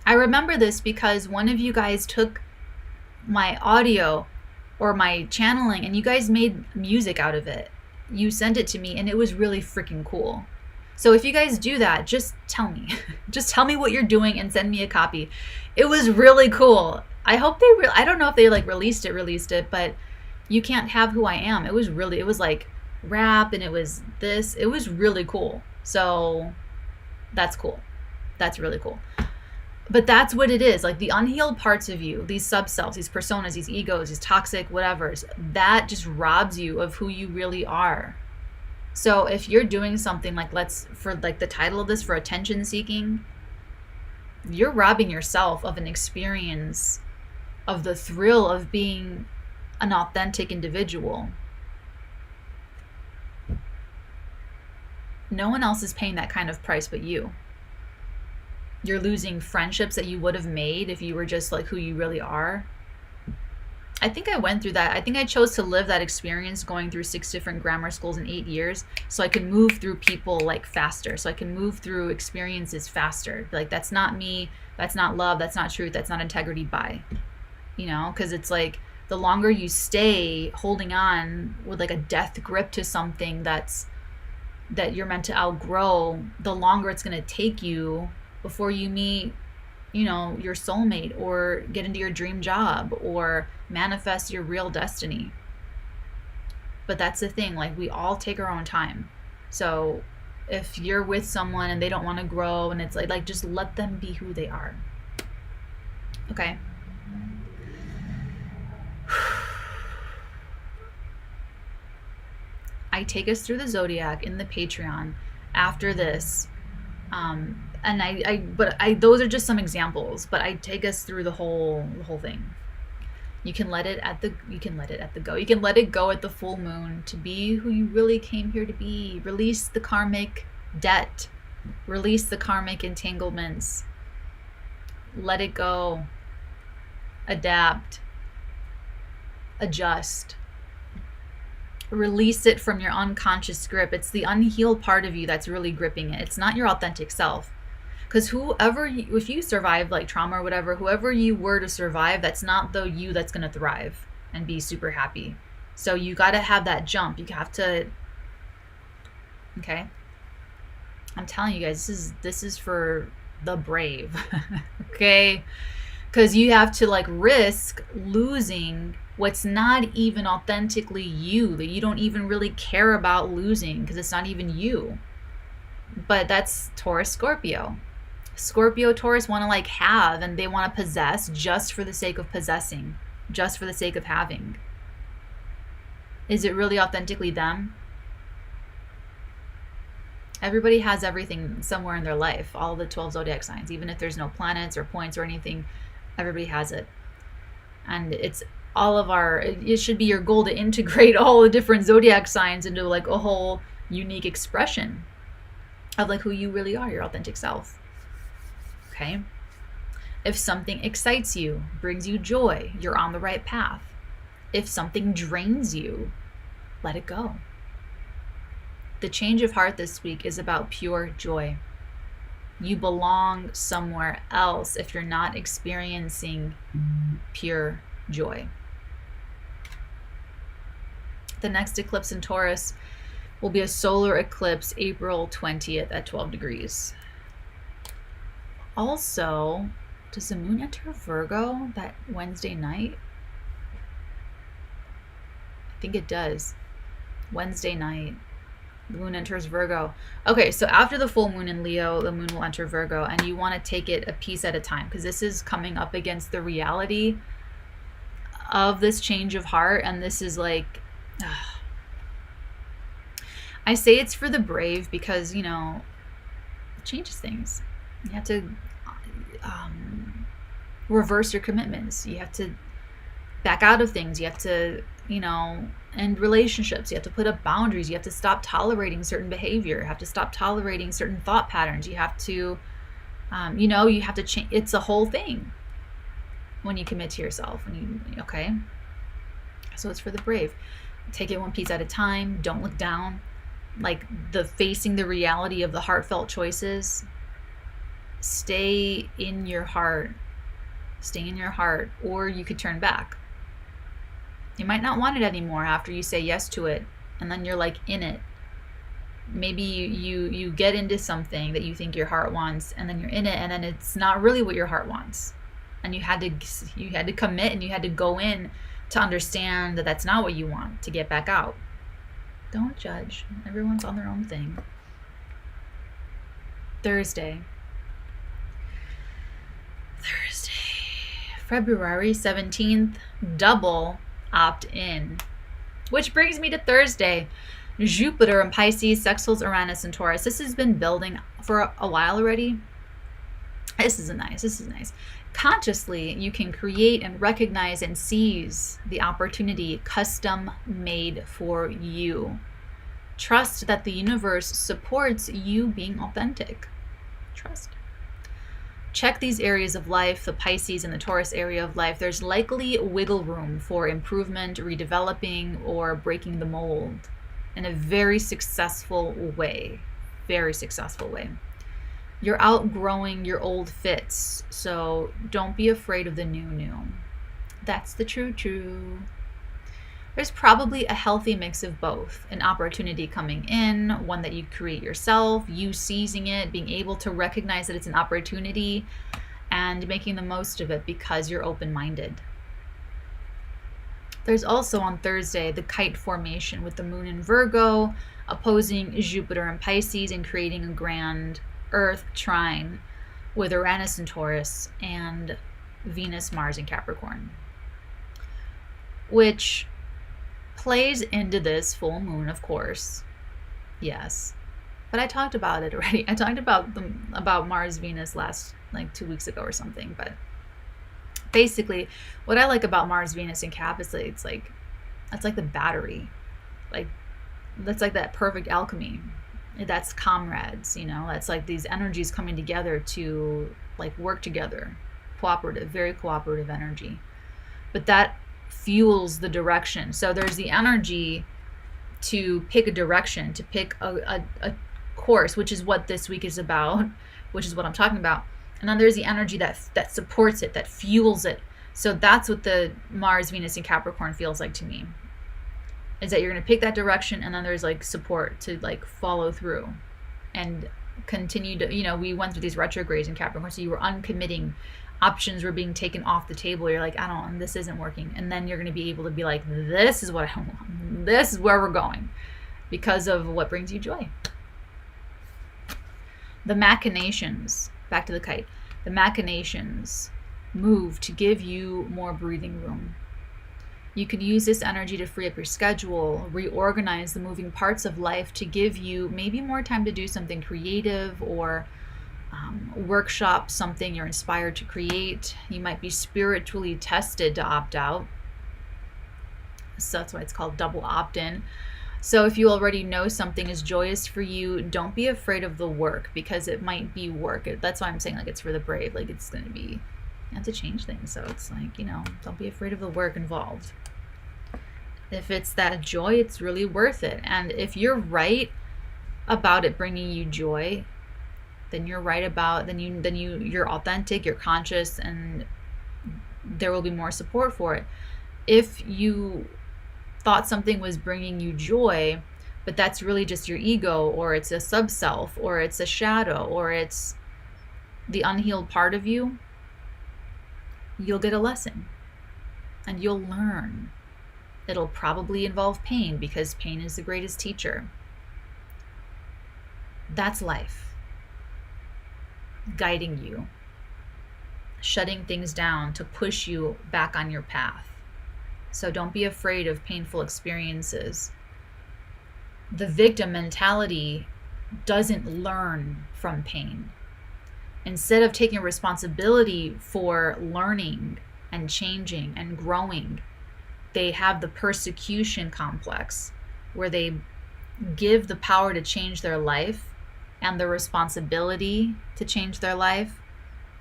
I remember this because one of you guys took my audio or my channeling and you guys made music out of it. You sent it to me and it was really freaking cool. So if you guys do that, just tell me. Just tell me what you're doing and send me a copy. It was really cool. I hope I don't know if they like released it, but you can't have who I am. It was like rap and it was this. It was really cool. So that's cool. That's really cool. But that's what it is. Like the unhealed parts of you, these sub-selves, these personas, these egos, these toxic whatevers, that just robs you of who you really are. So if you're doing something like, for the title of this, for attention seeking, you're robbing yourself of an experience, of the thrill of being an authentic individual. No one else is paying that kind of price but you. You're losing friendships that you would have made if you were just like who you really are. I think I went through that. I think I chose to live that experience going through 6 different grammar schools in 8 years so I can move through people like faster, so I can move through experiences faster. Like, that's not me, that's not love, that's not truth, that's not integrity. Bye. You know, because it's like the longer you stay holding on with like a death grip to something that you're meant to outgrow, the longer it's going to take you before you meet, you know, your soulmate or get into your dream job or manifest your real destiny. But that's the thing, like, we all take our own time. So if you're with someone and they don't want to grow, and it's like just let them be who they are. Okay. I take us through the zodiac in the Patreon after this. And those are just some examples, but I take us through the whole thing. You can let it go. You can let it go at the full moon to be who you really came here to be. Release the karmic debt. Release the karmic entanglements. Let it go. Adapt. Adjust. Release it from your unconscious grip. It's the unhealed part of you that's really gripping it. It's not your authentic self. Because if you survive like trauma or whatever, whoever you were to survive, that's not the you that's going to thrive and be super happy. So you got to have that jump. You have to, okay? I'm telling you guys, this is for the brave, okay? Because you have to like risk losing what's not even authentically you, that you don't even really care about losing because it's not even you. But that's Taurus, Scorpio. Scorpio, Taurus want to like have, and they want to possess just for the sake of possessing, just for the sake of having. Is it really authentically them? Everybody has everything somewhere in their life, all the 12 zodiac signs, even if there's no planets or points or anything, everybody has it. And it's it should be your goal to integrate all the different zodiac signs into like a whole unique expression of like who you really are, your authentic self. Okay? If something excites you, brings you joy, you're on the right path. If something drains you, let it go. The change of heart this week is about pure joy. You belong somewhere else if you're not experiencing pure joy. The next eclipse in Taurus will be a solar eclipse April 20th at 12 degrees. Also, does the moon enter Virgo that Wednesday night? I think it does. Wednesday night, the moon enters Virgo. Okay, so after the full moon in Leo, the moon will enter Virgo, and you want to take it a piece at a time because this is coming up against the reality of this change of heart, and this is like, I say it's for the brave because, you know, it changes things. You have to, reverse your commitments. You have to back out of things. You have to, end relationships. You have to put up boundaries. You have to stop tolerating certain behavior. You have to stop tolerating certain thought patterns. You have to, you have to change. It's a whole thing when you commit to yourself. Okay? So it's for the brave. Take it one piece at a time. Don't look down. Like facing the reality of the heartfelt choices. Stay in your heart. Stay in your heart, or you could turn back. You might not want it anymore after you say yes to it, and then you're like in it. Maybe you get into something that you think your heart wants, and then you're in it, and then it's not really what your heart wants. And you had to commit, and you had to go in to understand that that's not what you want, to get back out. Don't judge. Everyone's on their own thing. Thursday, February 17th, double opt-in. Which brings me to Thursday. Jupiter in Pisces, sextiles Uranus and Taurus. This has been building for a while already. This is nice. Consciously, you can create and recognize and seize the opportunity custom made for you. Trust that the universe supports you being authentic. Trust. Check these areas of life, the Pisces and the Taurus area of life. There's likely wiggle room for improvement, redeveloping, or breaking the mold in a very successful way. Very successful way. You're outgrowing your old fits, so don't be afraid of the new. That's the true. There's probably a healthy mix of both. An opportunity coming in, one that you create yourself, you seizing it, being able to recognize that it's an opportunity, and making the most of it because you're open-minded. There's also on Thursday the kite formation with the moon in Virgo, opposing Jupiter in Pisces and creating a grand Earth trine with Uranus in Taurus and Venus, Mars in Capricorn, which plays into this full moon, of course. Yes, but I talked about it already. I talked about Mars Venus last 2 weeks ago or something. But basically, what I like about Mars Venus in Cap is it's like the battery, that's like that perfect alchemy. That's comrades, that's like these energies coming together to work together. Very cooperative energy. But that fuels the direction. So there's the energy to pick a direction, to pick a course, which is what this week is about, which is what I'm talking about. And then there's the energy that supports it, that fuels it. So that's what the Mars, Venus, and Capricorn feels like to me. Is that you're going to pick that direction, and then there's support to follow through and continue to, we went through these retrogrades in Capricorn, so you were uncommitting. Options were being taken off the table. You're like, this isn't working. And then you're going to be able to be like, this is what I want. This is where we're going because of what brings you joy. The machinations, back to the kite, the machinations move to give you more breathing room. You could use this energy to free up your schedule, reorganize the moving parts of life to give you maybe more time to do something creative or workshop something you're inspired to create. You might be spiritually tested to opt out. So that's why it's called double opt-in. So if you already know something is joyous for you, don't be afraid of the work, because it might be work. That's why I'm saying it's for the brave. It's going to be, you have to change things. So it's don't be afraid of the work involved. If it's that joy, it's really worth it. And if you're right about it bringing you joy, then you're right about, you're authentic, you're conscious, and there will be more support for it. If you thought something was bringing you joy, but that's really just your ego, or it's a sub-self, or it's a shadow, or it's the unhealed part of you, you'll get a lesson and you'll learn. It'll probably involve pain, because pain is the greatest teacher. That's life guiding you, shutting things down to push you back on your path. So don't be afraid of painful experiences. The victim mentality doesn't learn from pain. Instead of taking responsibility for learning and changing and growing, they have the persecution complex where they give the power to change their life and the responsibility to change their life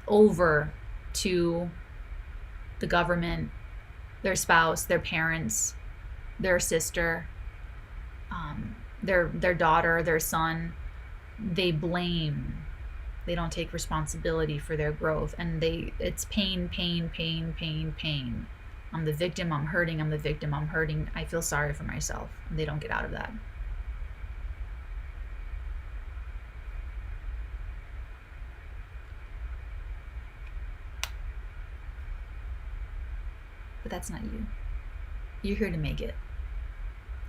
over to the government, their spouse, their parents, their sister, their daughter, their son. They blame. They don't take responsibility for their growth, and it's pain, pain, pain, pain, pain. I'm the victim, I'm hurting, I'm the victim, I'm hurting. I feel sorry for myself. And they don't get out of that. But that's not you. You're here to make it.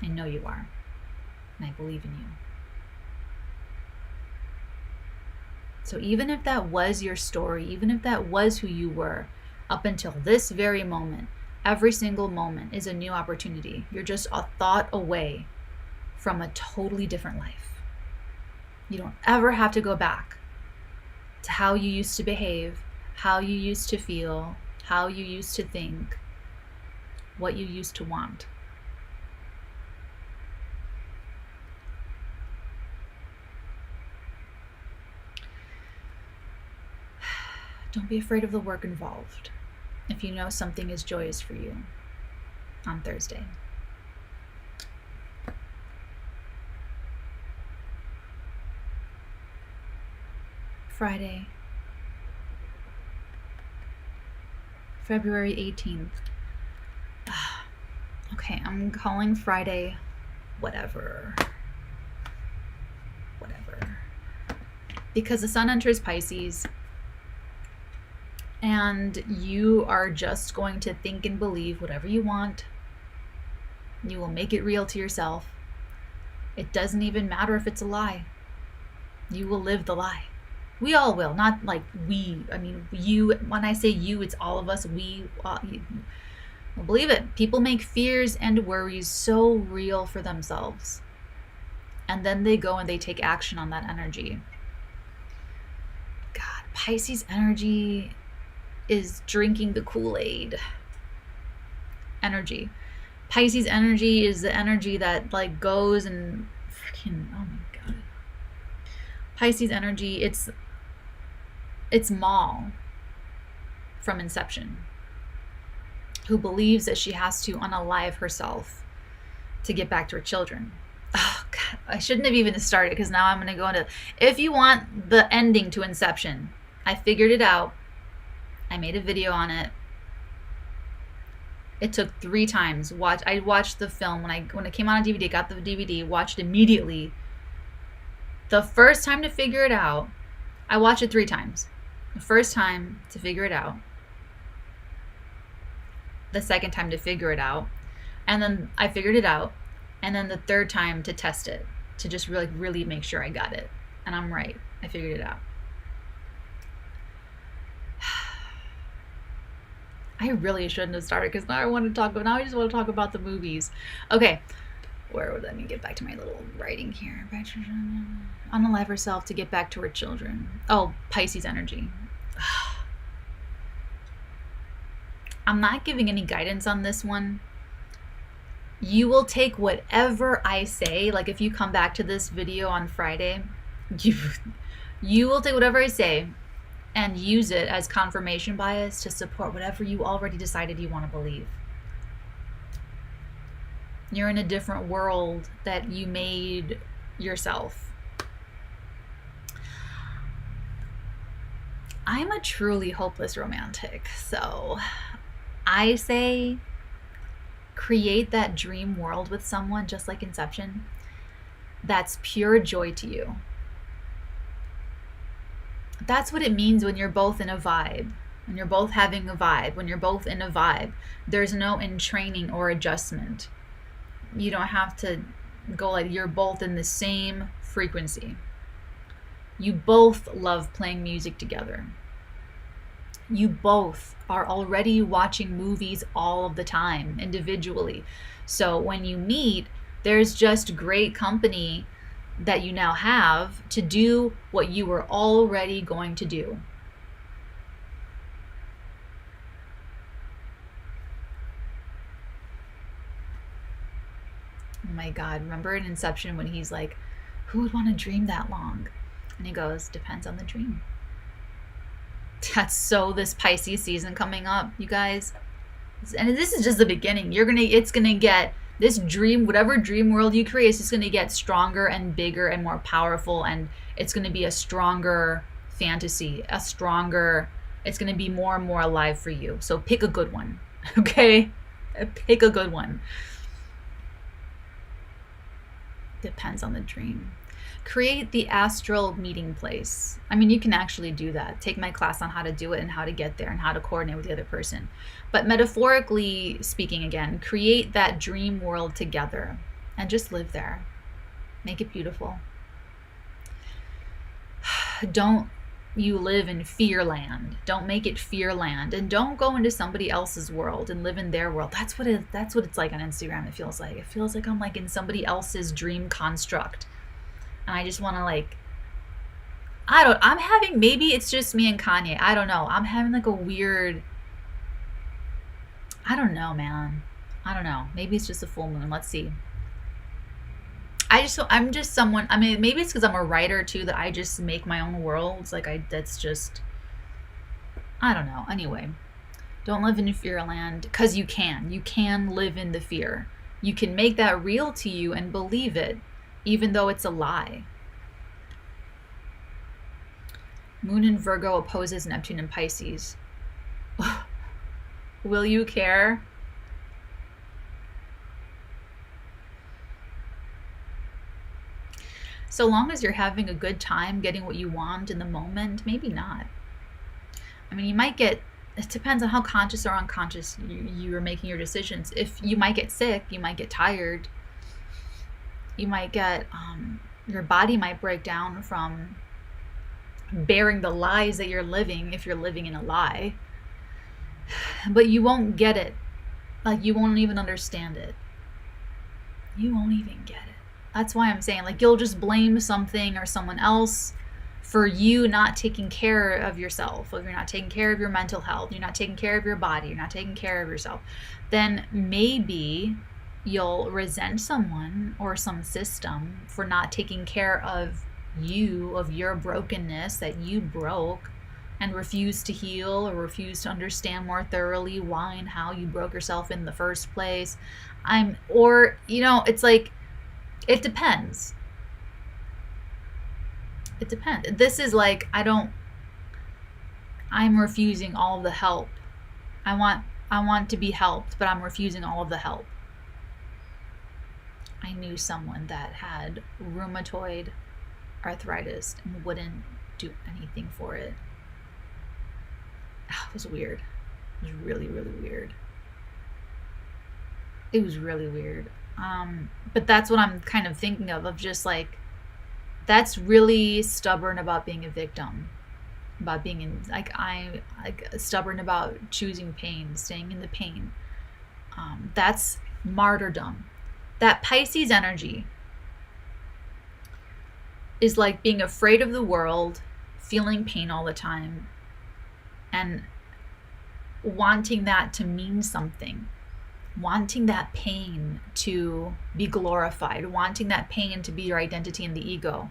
I know you are. And I believe in you. So even if that was your story, even if that was who you were up until this very moment, every single moment is a new opportunity. You're just a thought away from a totally different life. You don't ever have to go back to how you used to behave, how you used to feel, how you used to think, what you used to want. Don't be afraid of the work involved if you know something is joyous for you on Thursday. Friday, February 18th. Okay, I'm calling Friday whatever. Because the sun enters Pisces, and you are just going to think and believe whatever you want. You will make it real to yourself. It doesn't even matter if it's a lie. You will live the lie. We all will. Not like we. I mean, you. When I say you, it's all of us. We. Believe it. People make fears and worries so real for themselves. And then they go and they take action on that energy. God, Pisces energy is drinking the Kool-Aid energy. Pisces energy is the energy that like goes and freaking, oh my God. Pisces energy, it's Maul from Inception, who believes that she has to unalive herself to get back to her children. Oh God, I shouldn't have even started because now I'm going to go into, if you want the ending to Inception, I figured it out. I made a video on it. It took 3 times. I watched the film when it came out on DVD. Got the DVD, watched immediately. The first time to figure it out, I watched it 3 times. The first time to figure it out. The second time to figure it out, and then I figured it out, and then the third time to test it, to just really make sure I got it. And I'm right. I figured it out. I really shouldn't have started because now I just want to talk about the movies. Okay, let me get back to my little writing here. Unalive herself to get back to her children. Oh, Pisces energy. I'm not giving any guidance on this one. You will take whatever I say. Like if you come back to this video on Friday, you will take whatever I say and use it as confirmation bias to support whatever you already decided you want to believe. You're in a different world that you made yourself. I'm a truly hopeless romantic, so I say create that dream world with someone, just like Inception, that's pure joy to you. That's what it means when you're both in a vibe, when you're both having a vibe, when you're both in a vibe. There's no entraining or adjustment. You don't have to go like you're both in the same frequency. You both love playing music together. You both are already watching movies all of the time individually. So when you meet, there's just great company that you now have to do what you were already going to do. Oh my God, remember in Inception when he's like, who would want to dream that long? And he goes, depends on the dream. That's so this Pisces season coming up, you guys. And this is just the beginning. It's gonna get this dream, whatever dream world you create, it's just gonna get stronger and bigger and more powerful, and it's gonna be a stronger fantasy, it's gonna be more and more alive for you. So pick a good one, okay? Pick a good one. Depends on the dream. Create the astral meeting place. I mean, you can actually do that. Take my class on how to do it and how to get there and how to coordinate with the other person. But metaphorically speaking, again, create that dream world together and just live there. Make it beautiful. Don't you live in fear land. Don't make it fear land, and don't go into somebody else's world and live in their world. That's what it's like on Instagram. It feels like I'm like in somebody else's dream construct. And I just want to maybe it's just me and Kanye. I don't know. I'm having like a weird, I don't know, man. I don't know. Maybe it's just a full moon. Let's see. I'm just someone, I mean, maybe it's because I'm a writer too, that I just make my own worlds. That's just, I don't know. Anyway, don't live in fear land, because you can live in the fear. You can make that real to you and believe it, even though it's a lie. Moon in Virgo opposes Neptune in Pisces. Will you care? So long as you're having a good time getting what you want in the moment, maybe not. I mean, it depends on how conscious or unconscious you are making your decisions. If you might get sick, you might get tired, you might get, your body might break down from bearing the lies that you're living, if you're living in a lie. But you won't get it. Like, you won't even understand it. You won't even get it. That's why I'm saying, you'll just blame something or someone else for you not taking care of yourself. If you're not taking care of your mental health, you're not taking care of your body, you're not taking care of yourself, then maybe you'll resent someone or some system for not taking care of you, of your brokenness that you broke, and refuse to heal or refuse to understand more thoroughly why and how you broke yourself in the first place. It's like, it depends. It depends. This is like, I'm refusing all of the help. I want to be helped, but I'm refusing all of the help. I knew someone that had rheumatoid arthritis and wouldn't do anything for it. It was weird. It was really, really weird. It was really weird. But that's what I'm kind of thinking of just that's really stubborn about being a victim, about being in, stubborn about choosing pain, staying in the pain. That's martyrdom. That Pisces energy is like being afraid of the world, feeling pain all the time, and wanting that to mean something. Wanting that pain to be glorified, wanting that pain to be your identity in the ego.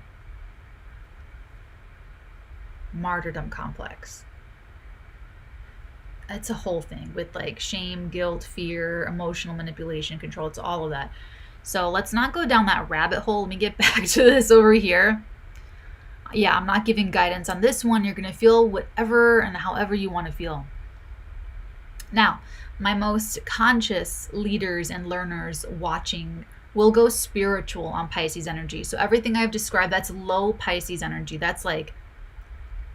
Martyrdom complex. It's a whole thing with shame, guilt, fear, emotional manipulation, control. It's all of that. So let's not go down that rabbit hole. Let me get back to this over here. Yeah, I'm not giving guidance on this one. You're going to feel whatever and however you want to feel. Now, my most conscious leaders and learners watching will go spiritual on Pisces energy. So everything I've described, that's low Pisces energy. That's like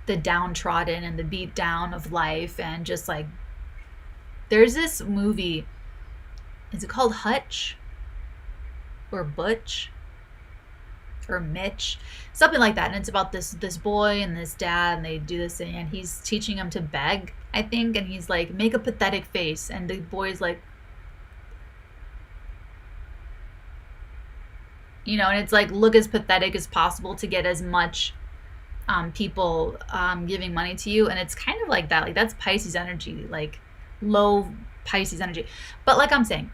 the downtrodden and the beat down of life, and just there's this movie, is it called Hutch or Butch or Mitch, something like that, and it's about this boy and this dad, and they do this thing, and he's teaching him to beg, I think, and he's like, make a pathetic face, and the boy's like, And it's like, look as pathetic as possible to get as much people giving money to you. And it's kind of like that. Like, that's Pisces energy, like low Pisces energy. But like I'm saying,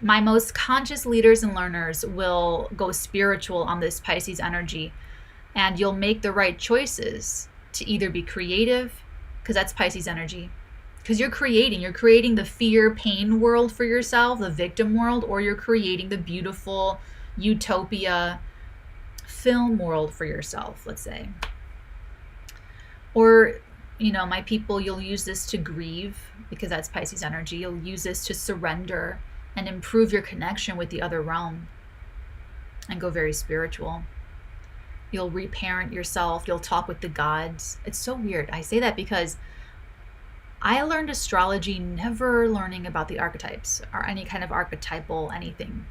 my most conscious leaders and learners will go spiritual on this Pisces energy, and you'll make the right choices to either be creative, because that's Pisces energy, because you're creating the fear, pain world for yourself, the victim world, or you're creating the beautiful utopia film world for yourself, let's say. Or, my people, you'll use this to grieve, because that's Pisces energy. You'll use this to surrender and improve your connection with the other realm and go very spiritual. You'll reparent yourself. You'll talk with the gods. It's so weird. I say that because I learned astrology never learning about the archetypes or any kind of archetypal anything.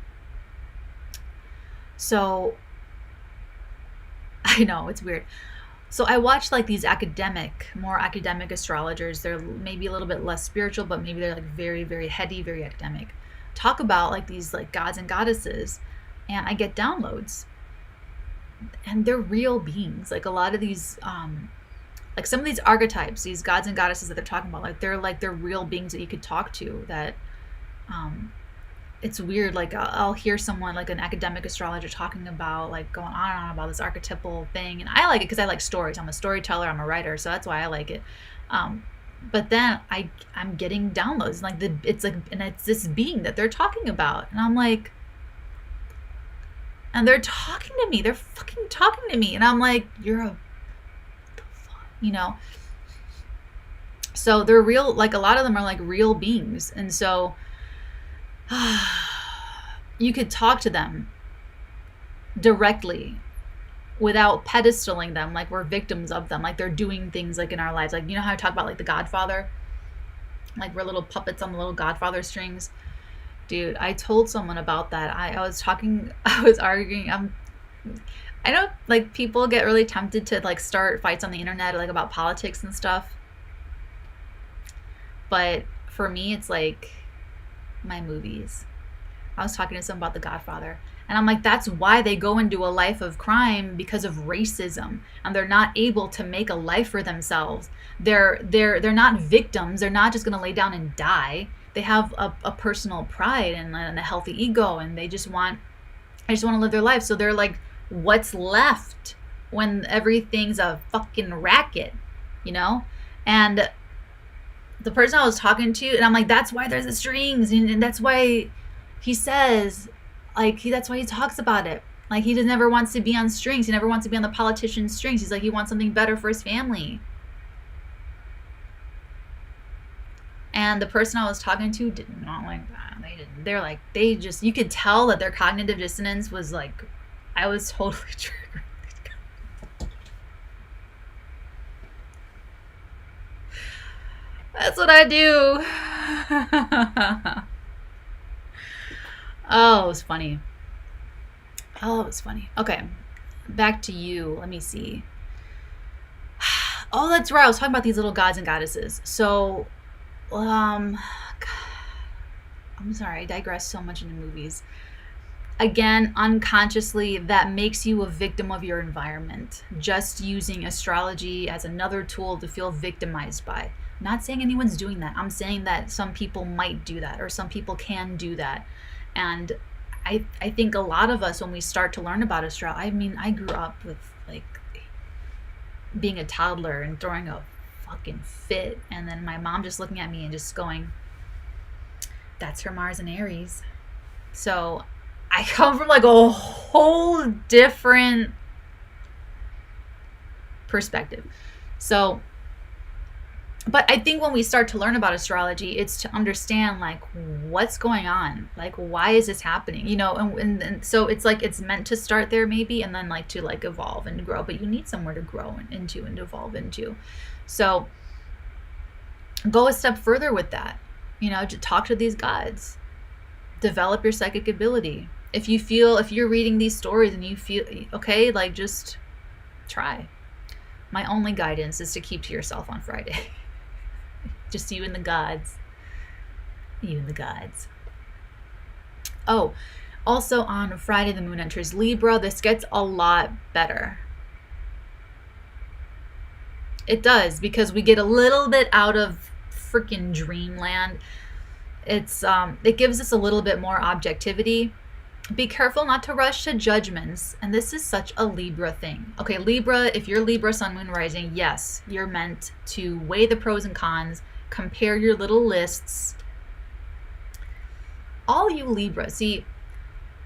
So, I know, it's weird. So I watched like these more academic astrologers. They're maybe a little bit less spiritual, but maybe they're like very, very heady, very academic. Talk about like these like gods and goddesses, and I get downloads, and they're real beings. Like a lot of these like some of these archetypes, these gods and goddesses that they're talking about, they're real beings that you could talk to. That it's weird. Like I'll hear someone, like an academic astrologer, talking about like going on and on about this archetypal thing, and I like it because I like stories. I'm a storyteller, I'm a writer, so that's why I like it. But then I'm getting downloads, like it's this being that they're talking about, and I'm like, and they're talking to me, they're fucking talking to me, and I'm like, you're a, the fuck, So they're real. Like a lot of them are like real beings, and so you could talk to them directly without pedestaling them like we're victims of them, like they're doing things like in our lives. Like, how I talk about like the Godfather, like we're little puppets on the little Godfather strings. Dude, I told someone about that. I was arguing. I know like people get really tempted to like start fights on the internet like about politics and stuff, but for me it's like my movies. I was talking to someone about the Godfather, and I'm like, that's why they go into a life of crime, because of racism, and they're not able to make a life for themselves. They're not victims. They're not just going to lay down and die. They have a personal pride and a healthy ego, and they just want to live their life. So they're like, what's left when everything's a fucking racket, And the person I was talking to, and I'm like, that's why there's the strings, and that's why he says, like, that's why he talks about it. Like, he never wants to be on strings. He never wants to be on the politician's strings. He's like, he wants something better for his family. And the person I was talking to did not like that. You could tell that their cognitive dissonance was like, I was totally triggered. That's what I do. Oh, it was funny. Okay, back to you. Let me see. Oh, that's right. I was talking about these little gods and goddesses. So, I'm sorry, I digress so much into movies. Again, unconsciously, that makes you a victim of your environment. Just using astrology as another tool to feel victimized by. I'm not saying anyone's doing that. I'm saying that some people might do that, or some people can do that. And I think a lot of us, when we start to learn about astrology, I grew up with like being a toddler and throwing a fucking fit, and then my mom just looking at me and just going, that's her Mars and Aries. So I come from like a whole different perspective. So, but I think when we start to learn about astrology, it's to understand like what's going on, like why is this happening, and so it's like it's meant to start there maybe, and then like to like evolve and grow, but you need somewhere to grow into and evolve into. So go a step further with that, to talk to these gods, develop your psychic ability. If you're reading these stories and you feel okay, like just try. My only guidance is to keep to yourself on Friday. Just you and the gods. You and the gods. Oh, Also on Friday, the moon enters Libra. This gets a lot better. It does, because we get a little bit out of freaking dreamland. It gives us a little bit more objectivity. Be careful not to rush to judgments, and this is such a Libra thing. Okay, Libra, if you're Libra, sun, moon, rising, yes, you're meant to weigh the pros and cons, compare your little lists. All you Libra, see,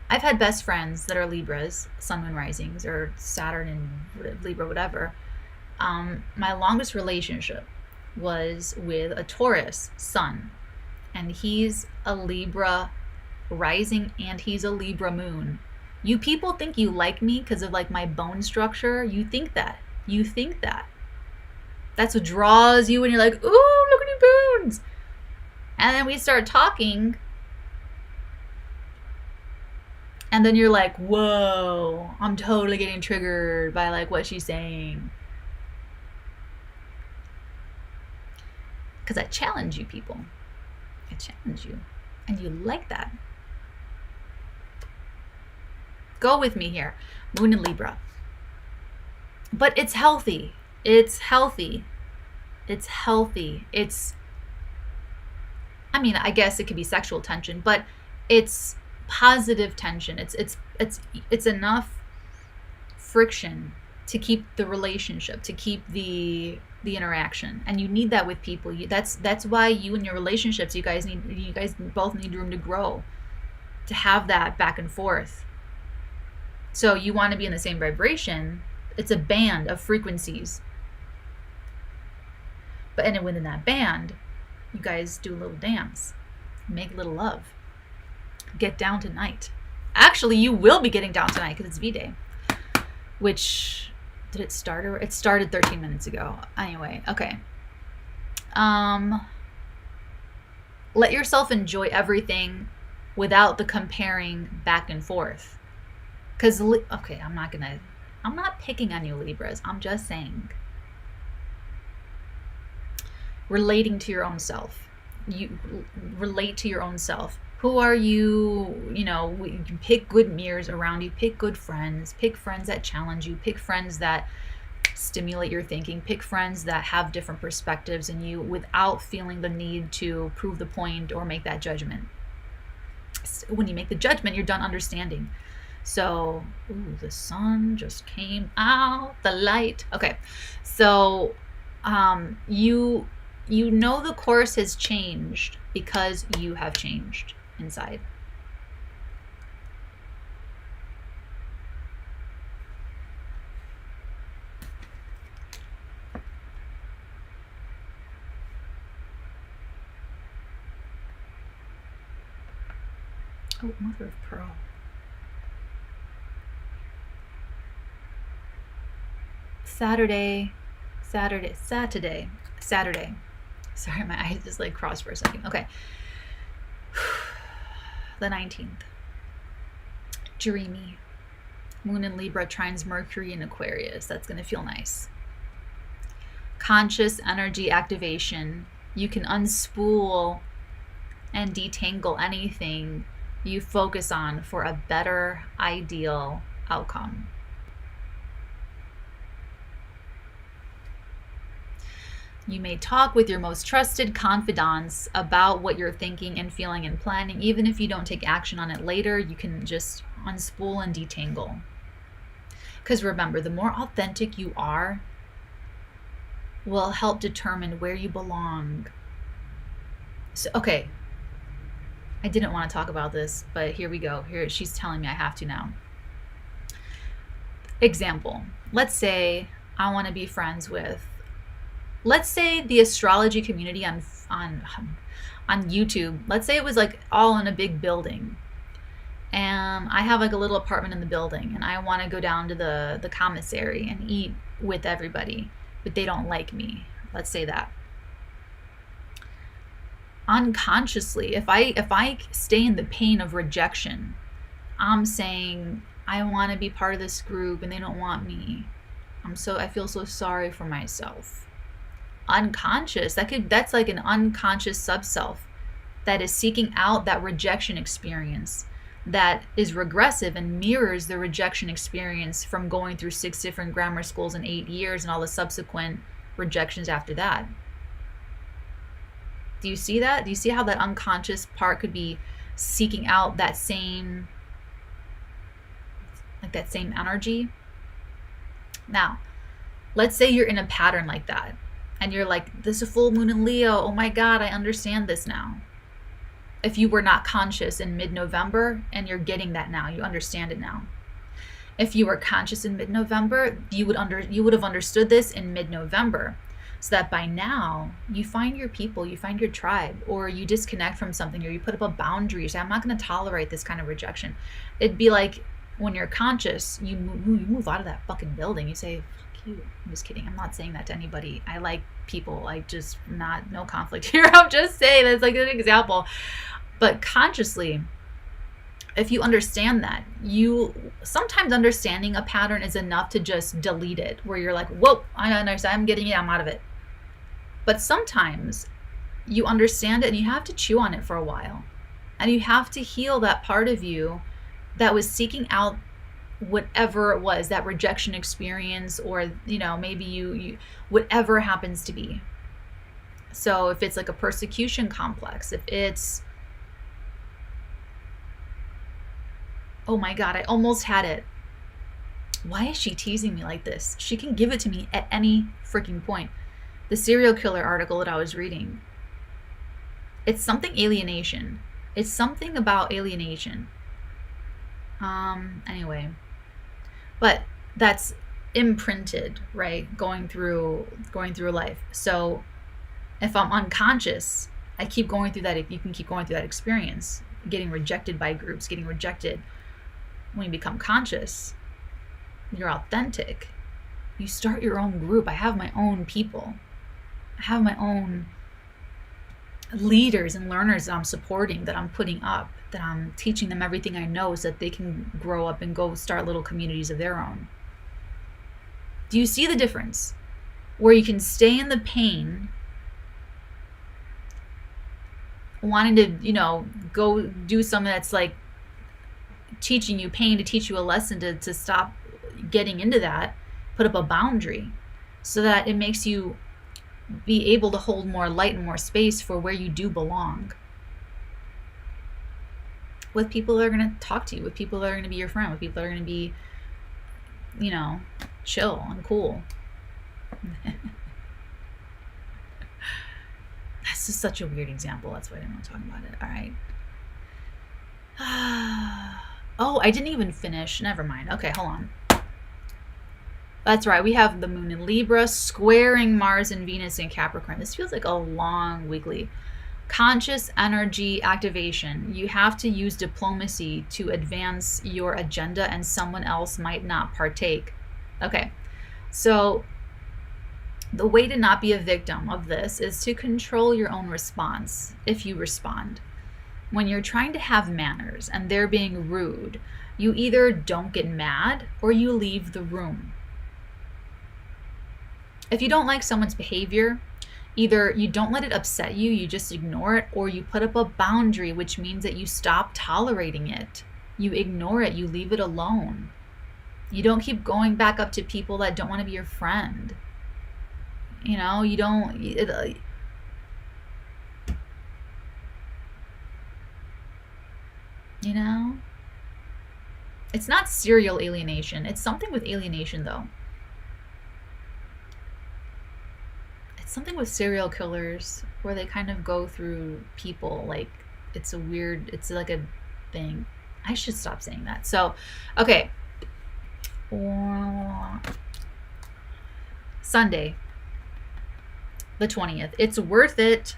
I've had best friends that are Libras, sun, moon, risings, or Saturn and Libra, whatever. My longest relationship was with a Taurus sun, and he's a Libra rising and he's a Libra moon. You people think you like me because of like my bone structure. You think that. That's what draws you, and you're like, ooh, look at your bones. And then we start talking, and then you're like, whoa, I'm totally getting triggered by like what she's saying. Because I challenge you people. I challenge you. And you like that. Go with me here. Moon in Libra. But it's healthy. It's healthy. It's healthy. I mean, I guess it could be sexual tension, but it's positive tension. It's enough friction to keep the relationship, to keep the interaction, and you need that with people. That's why you and your relationships, you guys both need room to grow, to have that back and forth. So you want to be in the same vibration. It's a band of frequencies, and within that band, you guys do a little dance, make a little love, get down tonight. Actually, you will be getting down tonight because it's V-Day, which, did it start? Or it started 13 minutes ago. Anyway, okay. Let yourself enjoy everything without the comparing back and forth. Because, okay, I'm not picking on you, Libras. I'm just saying. Relating to your own self. You relate to your own self. Who are you? You know, you can pick good mirrors around you. Pick good friends. Pick friends that challenge you. Pick friends that stimulate your thinking. Pick friends that have different perspectives than you without feeling the need to prove the point or make that judgment. When you make the judgment, you're done understanding. So, ooh, the sun just came out, the light. Okay, so you know the course has changed because you have changed inside. Oh, mother of pearl. Saturday. Sorry, my eyes just like crossed for a second. Okay. The 19th. Dreamy. Moon in Libra trines Mercury in Aquarius. That's going to feel nice. Conscious energy activation. You can unspool and detangle anything you focus on for a better, ideal outcome. You may talk with your most trusted confidants about what you're thinking and feeling and planning. Even if you don't take action on it later, you can just unspool and detangle. Because remember, the more authentic you are will help determine where you belong. So, okay, I didn't want to talk about this, but here we go. Here, she's telling me I have to now. Example, let's say I want to be friends with, let's say the astrology community on YouTube. Let's say it was like all in a big building, and I have like a little apartment in the building, and I want to go down to the commissary and eat with everybody, but they don't like me. Let's say that. Unconsciously, if I stay in the pain of rejection, I'm saying I want to be part of this group and they don't want me. I feel so sorry for myself. Unconscious, that's like an unconscious sub-self that is seeking out that rejection experience. that is regressive and mirrors the rejection experience from going through 6 different grammar schools in 8 years and all the subsequent rejections after that. Do you see that? Do you see how that unconscious part could be seeking out that same, like that same energy? Now, let's say you're in a pattern like that and you're like, this is a full moon in Leo. Oh my God, I understand this now. If you were not conscious in mid-November and you're getting that now, you understand it now. If you were conscious in mid-November, you would have understood this in mid-November, so that by now you find your people, you find your tribe, or you disconnect from something, or you put up a boundary. You say, I'm not going to tolerate this kind of rejection. It'd be like when you're conscious, you move out of that fucking building. You say, fuck you. I'm just kidding. I'm not saying that to anybody. I like people. I just no conflict here. I'm just saying that's like an example. But consciously, if you understand that, sometimes understanding a pattern is enough to just delete it, where you're like, whoa, I understand, I'm getting it, I'm out of it. But sometimes you understand it and you have to chew on it for a while. And you have to heal that part of you that was seeking out whatever it was, that rejection experience, or, maybe you whatever happens to be. So if it's like a persecution complex, if it's, oh my God, I almost had it. Why is she teasing me like this? She can give it to me at any freaking point. The serial killer article that I was reading, it's something alienation. It's something about alienation. Anyway, but that's imprinted, right? Going through life. So if I'm unconscious, I keep going through that. You can keep going through that experience, getting rejected by groups, getting rejected. When you become conscious, you're authentic. You start your own group. I have my own people. I have my own leaders and learners that I'm supporting, that I'm putting up, that I'm teaching them everything I know so that they can grow up and go start little communities of their own. Do you see the difference? Where you can stay in the pain, wanting to, go do something that's like teaching you pain, to teach you a lesson, to stop getting into that, put up a boundary so that it makes you be able to hold more light and more space for where you do belong, with people that are going to talk to you, with people that are going to be your friend, with people that are going to be, chill and cool. That's just such a weird example. That's why I didn't want to talk about it. All right. Oh, I didn't even finish. Never mind. Okay, hold on. That's right. We have the moon in Libra squaring Mars and Venus in Capricorn. This feels like a long weekly. Conscious energy activation. You have to use diplomacy to advance your agenda, and someone else might not partake. Okay, so the way to not be a victim of this is to control your own response if you respond. When you're trying to have manners and they're being rude, you either don't get mad or you leave the room. If you don't like someone's behavior, either you don't let it upset you, you just ignore it, or you put up a boundary, which means that you stop tolerating it. You ignore it, you leave it alone. You don't keep going back up to people that don't want to be your friend. You don't... It's not serial alienation. It's something with alienation, though. It's something with serial killers where they kind of go through people. Like, it's like a thing. I should stop saying that. So, okay. Sunday, the 20th. It's worth it.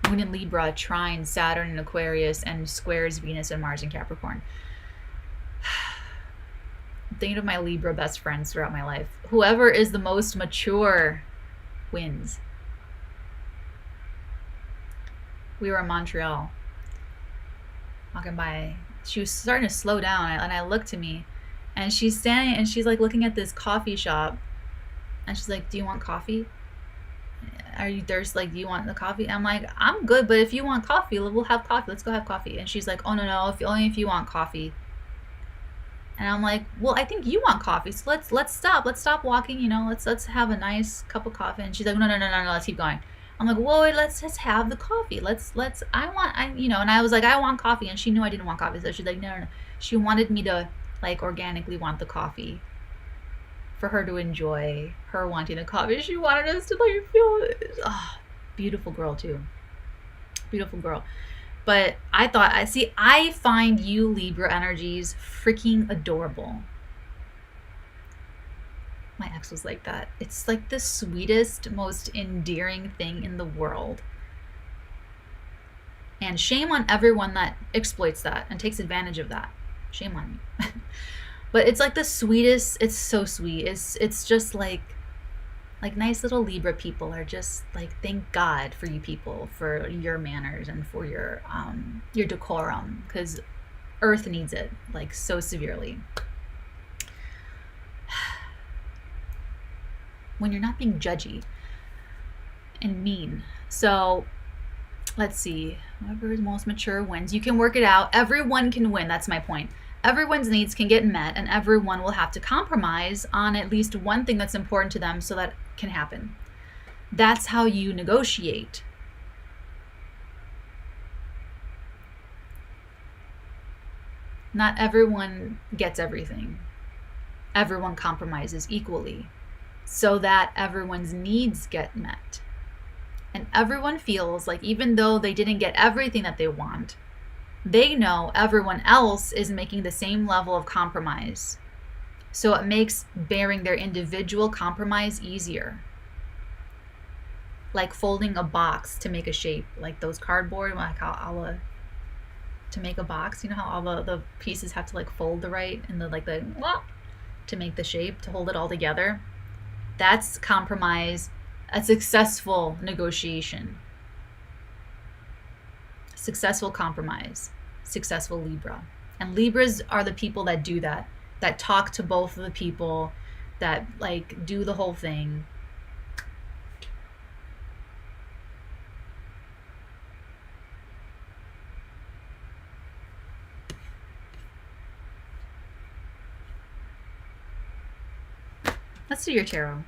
Moon in Libra, trine Saturn in Aquarius, and squares Venus and Mars in Capricorn. I'm thinking of my Libra best friends throughout my life. Whoever is the most mature wins. We were in Montreal, walking by. She was starting to slow down, and I looked to me, and she's standing, and she's like looking at this coffee shop, and she's like, "Do you want coffee?" are you thirsty? Like, do you want the coffee? I'm like, I'm good, but if you want coffee, we'll have coffee. Let's go have coffee. And she's like, oh, no, only if you want coffee. And I'm like, well, I think you want coffee, so let's stop walking. Let's have a nice cup of coffee. And she's like, no, let's keep going. I'm like, whoa, wait, let's just have the coffee. And I was like, I want coffee, and she knew I didn't want coffee, so she's like, no. She wanted me to like organically want the coffee, for her to enjoy her wanting the coffee. She wanted us to like feel it. Oh, beautiful girl too. Beautiful girl. But I find you Libra energies freaking adorable. My ex was like that. It's like the sweetest, most endearing thing in the world. And shame on everyone that exploits that and takes advantage of that. Shame on you. But it's like the sweetest. It's so sweet. It's just like nice little Libra people are just like, thank God for you people, for your manners and for your decorum, because Earth needs it like so severely. When you're not being judgy and mean. So let's see. Whoever is most mature wins. You can work it out. Everyone can win. That's my point. Everyone's needs can get met, and everyone will have to compromise on at least one thing that's important to them so that can happen. That's how you negotiate. Not everyone gets everything. Everyone compromises equally so that everyone's needs get met. And everyone feels like even though they didn't get everything that they want, they know everyone else is making the same level of compromise. So it makes bearing their individual compromise easier. Like folding a box to make a shape, like those cardboard, like how to make a box, how all the pieces have to like fold right and to make the shape, to hold it all together. That's compromise, a successful negotiation. Successful compromise, successful Libra. And Libras are the people that do that talk to both of the people, that like do the whole thing. Let's do your tarot.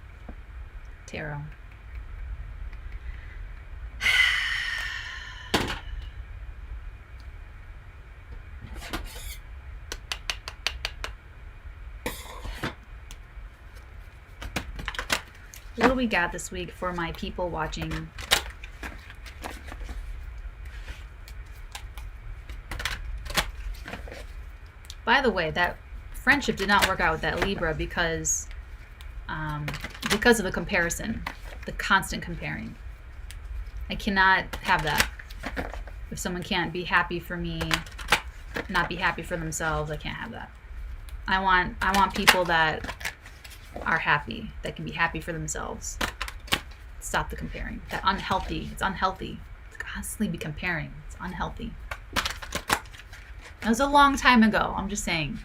What do we got this week for my people watching? By the way, that friendship did not work out with that Libra because of the comparison, the constant comparing. I cannot have that. If someone can't be happy for me, not be happy for themselves, I can't have that. I want people that are happy, that can be happy for themselves. Stop the comparing. It's unhealthy to constantly be comparing. It's unhealthy. That was a long time ago. I'm just saying,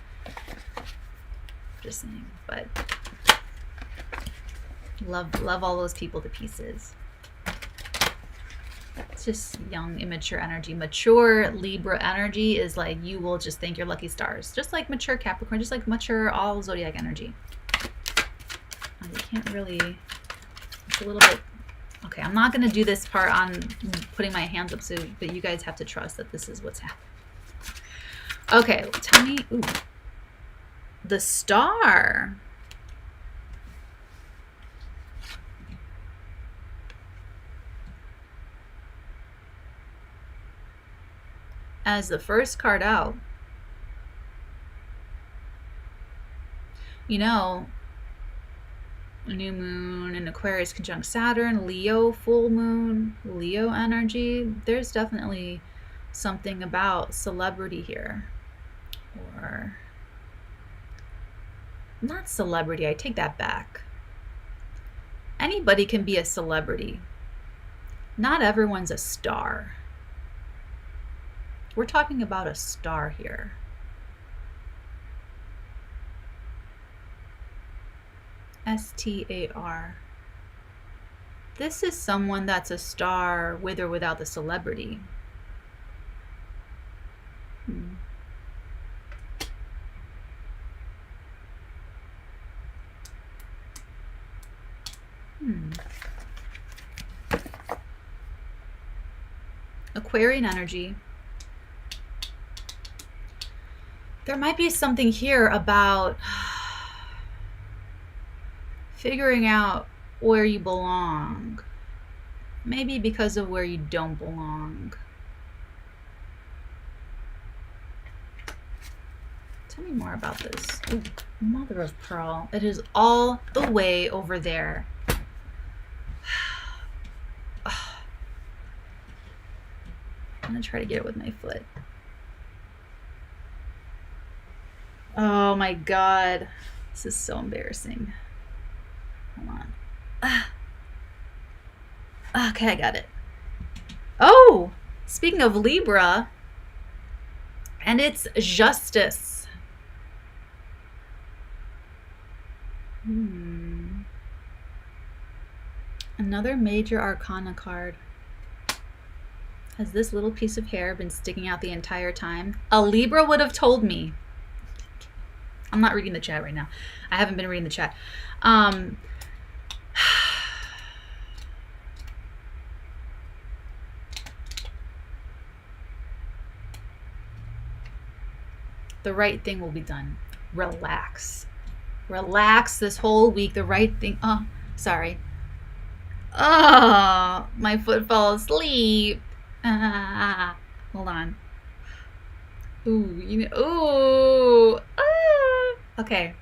but love all those people to pieces. It's just young, immature energy. Mature Libra energy is like, you will just thank your lucky stars. Just like mature Capricorn, just like mature all zodiac energy. You can't really, it's a little bit, okay, I'm not going to do this part on putting my hands up, but you guys have to trust that this is what's happening. Okay, tell me, the star. As the first card out, new moon in Aquarius conjunct Saturn, Leo full moon, Leo energy. There's definitely something about celebrity here. Or not celebrity, I take that back. Anybody can be a celebrity. Not everyone's a star. We're talking about a star here. STAR. This is someone that's a star with or without the celebrity. Aquarian energy. There might be something here about figuring out where you belong. Maybe because of where you don't belong. Tell me more about this. Ooh, mother of pearl. It is all the way over there. I'm gonna try to get it with my foot. Oh my god. This is so embarrassing. Hold on. Okay, I got it. Oh! Speaking of Libra, and it's justice. Another major arcana card. Has this little piece of hair been sticking out the entire time? A Libra would have told me. I'm not reading the chat right now. I haven't been reading the chat. The right thing will be done. Relax. Relax this whole week. The right thing. Oh, sorry. Oh, my foot fell asleep. Hold on. Ooh, you know. Ooh. Okay.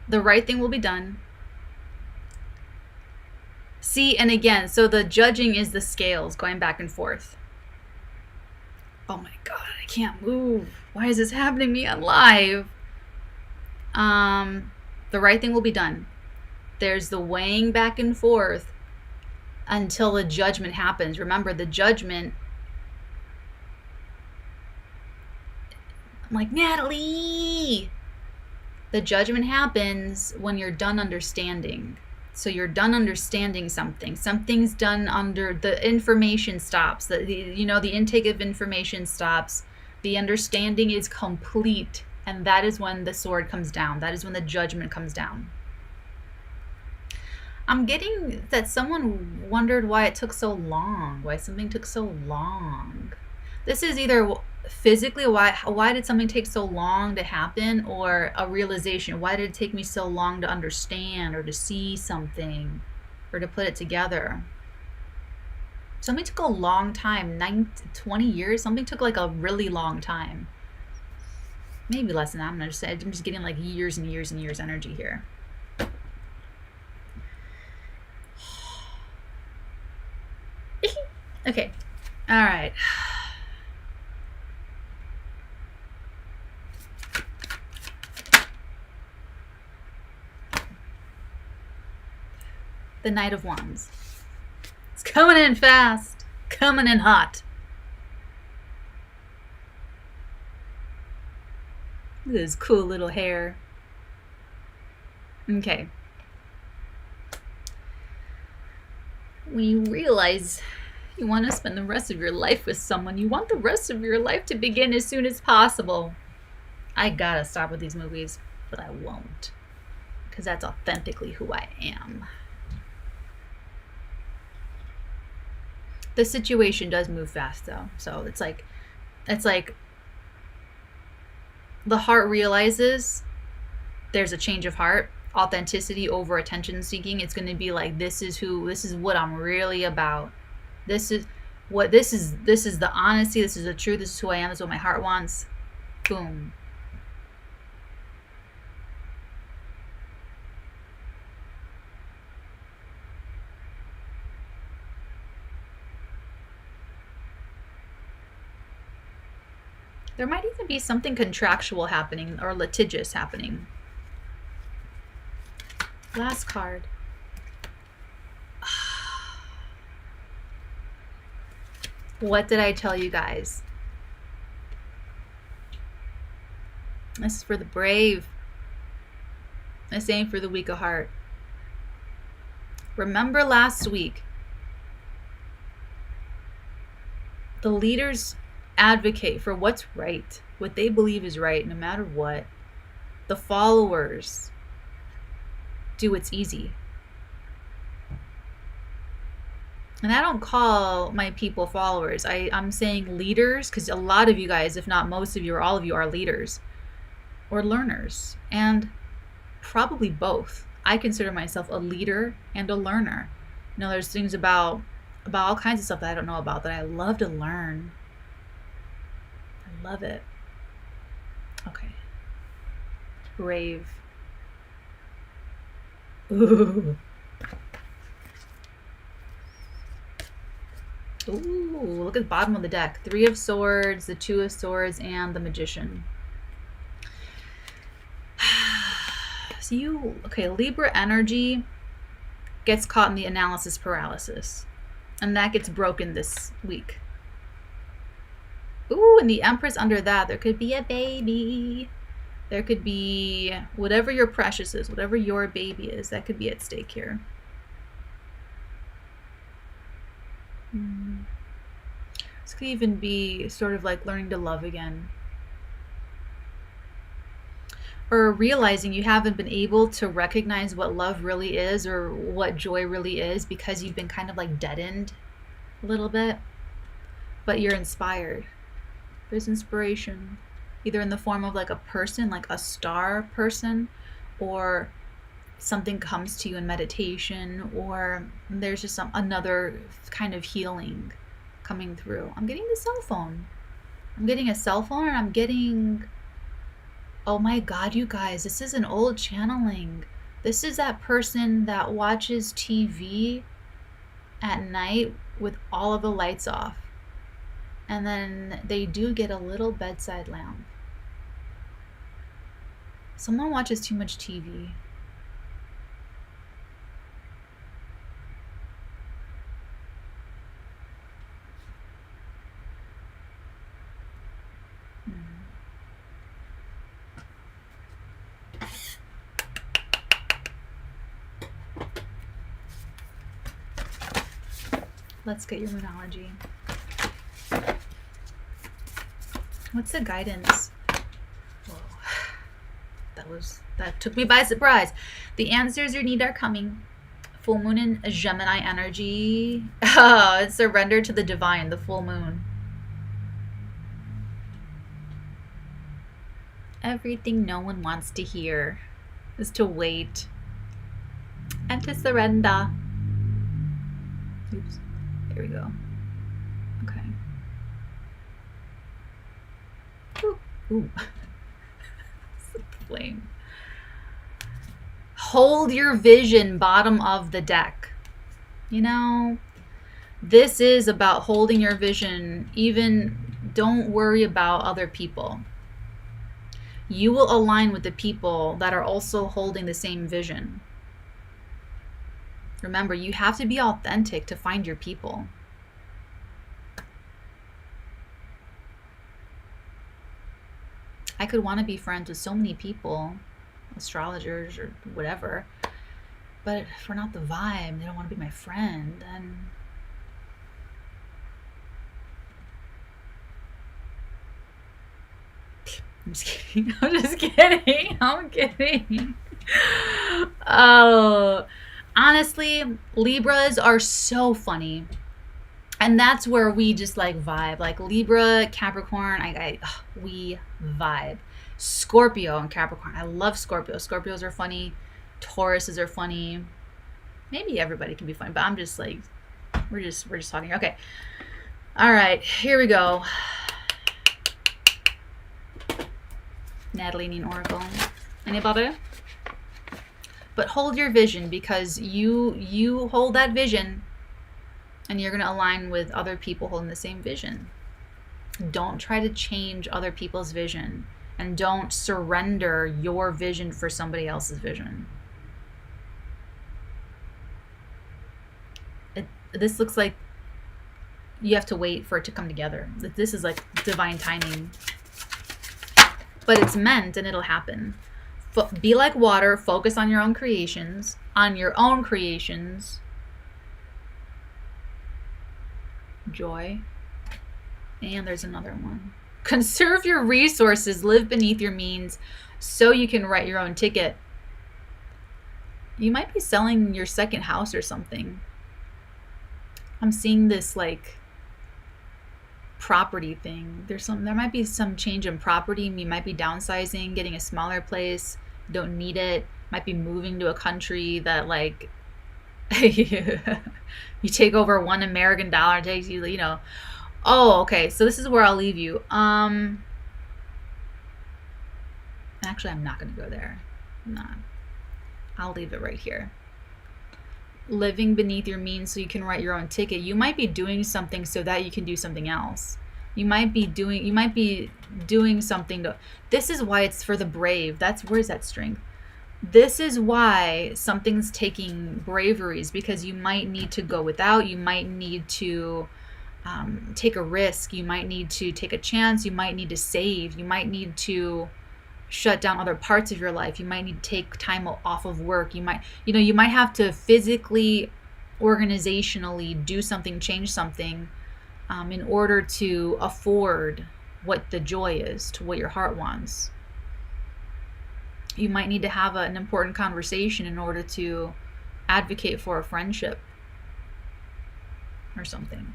The right thing will be done. See, and again, so the judging is the scales going back and forth. Oh my god, I can't move. Why is this happening to me on live? The right thing will be done. There's the weighing back and forth until the judgment happens. Remember, the judgment. I'm like, Natalie! The judgment happens when you're done understanding. So you're done understanding something. Something's done under, the information stops. The intake of information stops. The understanding is complete. And that is when the sword comes down. That is when the judgment comes down. I'm getting that someone wondered why it took so long. Why something took so long. This is either physically, why did something take so long to happen, or a realization. Why did it take me so long to understand or to see something or to put it together? Something took a long time, 20 years. Something took like a really long time. Maybe less than that. I'm just getting like years and years and years energy here. Okay. All right. The Knight of Wands. It's coming in fast. Coming in hot. Look at his cool little hair. Okay. When you realize you want to spend the rest of your life with someone, you want the rest of your life to begin as soon as possible. I gotta stop with these movies, but I won't. Because that's authentically who I am. The situation does move fast though. So it's like the heart realizes there's a change of heart, authenticity over attention seeking. It's going to be like, this is what I'm really about. This is the honesty. This is the truth. This is who I am. This is what my heart wants. Boom. There might even be something contractual happening or litigious happening. Last card. What did I tell you guys? This is for the brave. The same for the week of heart. Remember last week, the leaders advocate for what's right, what they believe is right, no matter what. The followers do what's easy. And I don't call my people followers. I'm saying leaders, because a lot of you guys, if not most of you or all of you, are leaders or learners, and probably both. I consider myself a leader and a learner. You know, there's things about all kinds of stuff that I don't know about that I love to learn. I love it. Okay. Brave. Ooh. Ooh, look at the bottom of the deck. 3 of Swords, the 2 of Swords, and the Magician. So Libra energy gets caught in the analysis paralysis. And that gets broken this week. Ooh, and the Empress under that. There could be a baby. There could be whatever your precious is, whatever your baby is, that could be at stake here. This could even be sort of like learning to love again. Or realizing you haven't been able to recognize what love really is or what joy really is because you've been kind of like deadened a little bit. But you're inspired. There's inspiration. Either in the form of like a person, like a star person, or something comes to you in meditation, or there's just another kind of healing coming through. I'm getting the cell phone. I'm getting a cell phone, and I'm getting... Oh my God, you guys, this is an old channeling. This is that person that watches TV at night with all of the lights off. And then they do get a little bedside lamp. Someone watches too much TV. Let's get your moonology. What's the guidance? Whoa. That took me by surprise. The answers you need are coming. Full moon in Gemini energy. Oh, it's surrender to the divine, the full moon. Everything no one wants to hear is to wait and to surrender. Oops. There we go. Okay. Ooh. Ooh. Flame. Hold your vision, bottom of the deck. You know, this is about holding your vision. Even don't worry about other people. You will align with the people that are also holding the same vision. Remember, you have to be authentic to find your people. I could want to be friends with so many people, astrologers or whatever, but if we're not the vibe, they don't want to be my friend, then I'm just kidding. I'm just kidding. I'm kidding. Oh, honestly, Libras are so funny. And that's where we just like vibe. Like Libra, Capricorn, we vibe. Scorpio and Capricorn. I love Scorpio. Scorpios are funny. Tauruses are funny. Maybe everybody can be funny, but I'm just like, we're just talking. Okay. All right, here we go. Natalie Neen Oracle. Anybody? But hold your vision, because you hold that vision and you're going to align with other people holding the same vision. Don't try to change other people's vision, and don't surrender your vision for somebody else's vision. This looks like you have to wait for it to come together. This is like divine timing. But it's meant, and it'll happen. Be like water. Focus on your own creations. On your own creations. Joy. And there's another one. Conserve your resources. Live beneath your means so you can write your own ticket. You might be selling your second house or something. I'm seeing this like property thing. There might be some change in property. You might be downsizing, getting a smaller place, don't need it. Might be moving to a country that like you take over one American dollar, it takes you, Oh, okay. So this is where I'll leave you. Actually, I'm not going to go there. Nah. I'll leave it right here. Living beneath your means so you can write your own ticket. You might be doing something so that you can do something else. You might be doing something to. This is why it's for the brave. Where's that strength? This is why something's taking braveries, because you might need to go without. You might need to take a risk. You might need to take a chance. You might need to save. You might need to shut down other parts of your life. You might need to take time off of work. You might have to physically, organizationally do something, change something in order to afford what the joy is, to what your heart wants. You might need to have an important conversation in order to advocate for a friendship or something.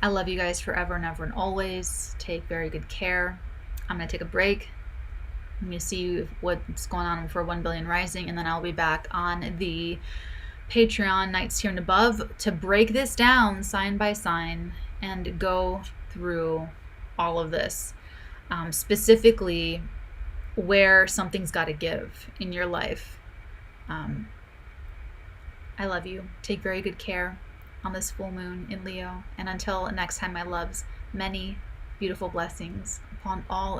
I love you guys forever and ever and always. Take very good care. I'm going to take a break. I'm going to see what's going on for 1 Billion Rising, and then I'll be back on the Patreon Nights Here and Above to break this down sign by sign and go through all of this. Specifically, where something's got to give in your life. I love you. Take very good care on this full moon in Leo. And until next time, my loves, many beautiful blessings upon all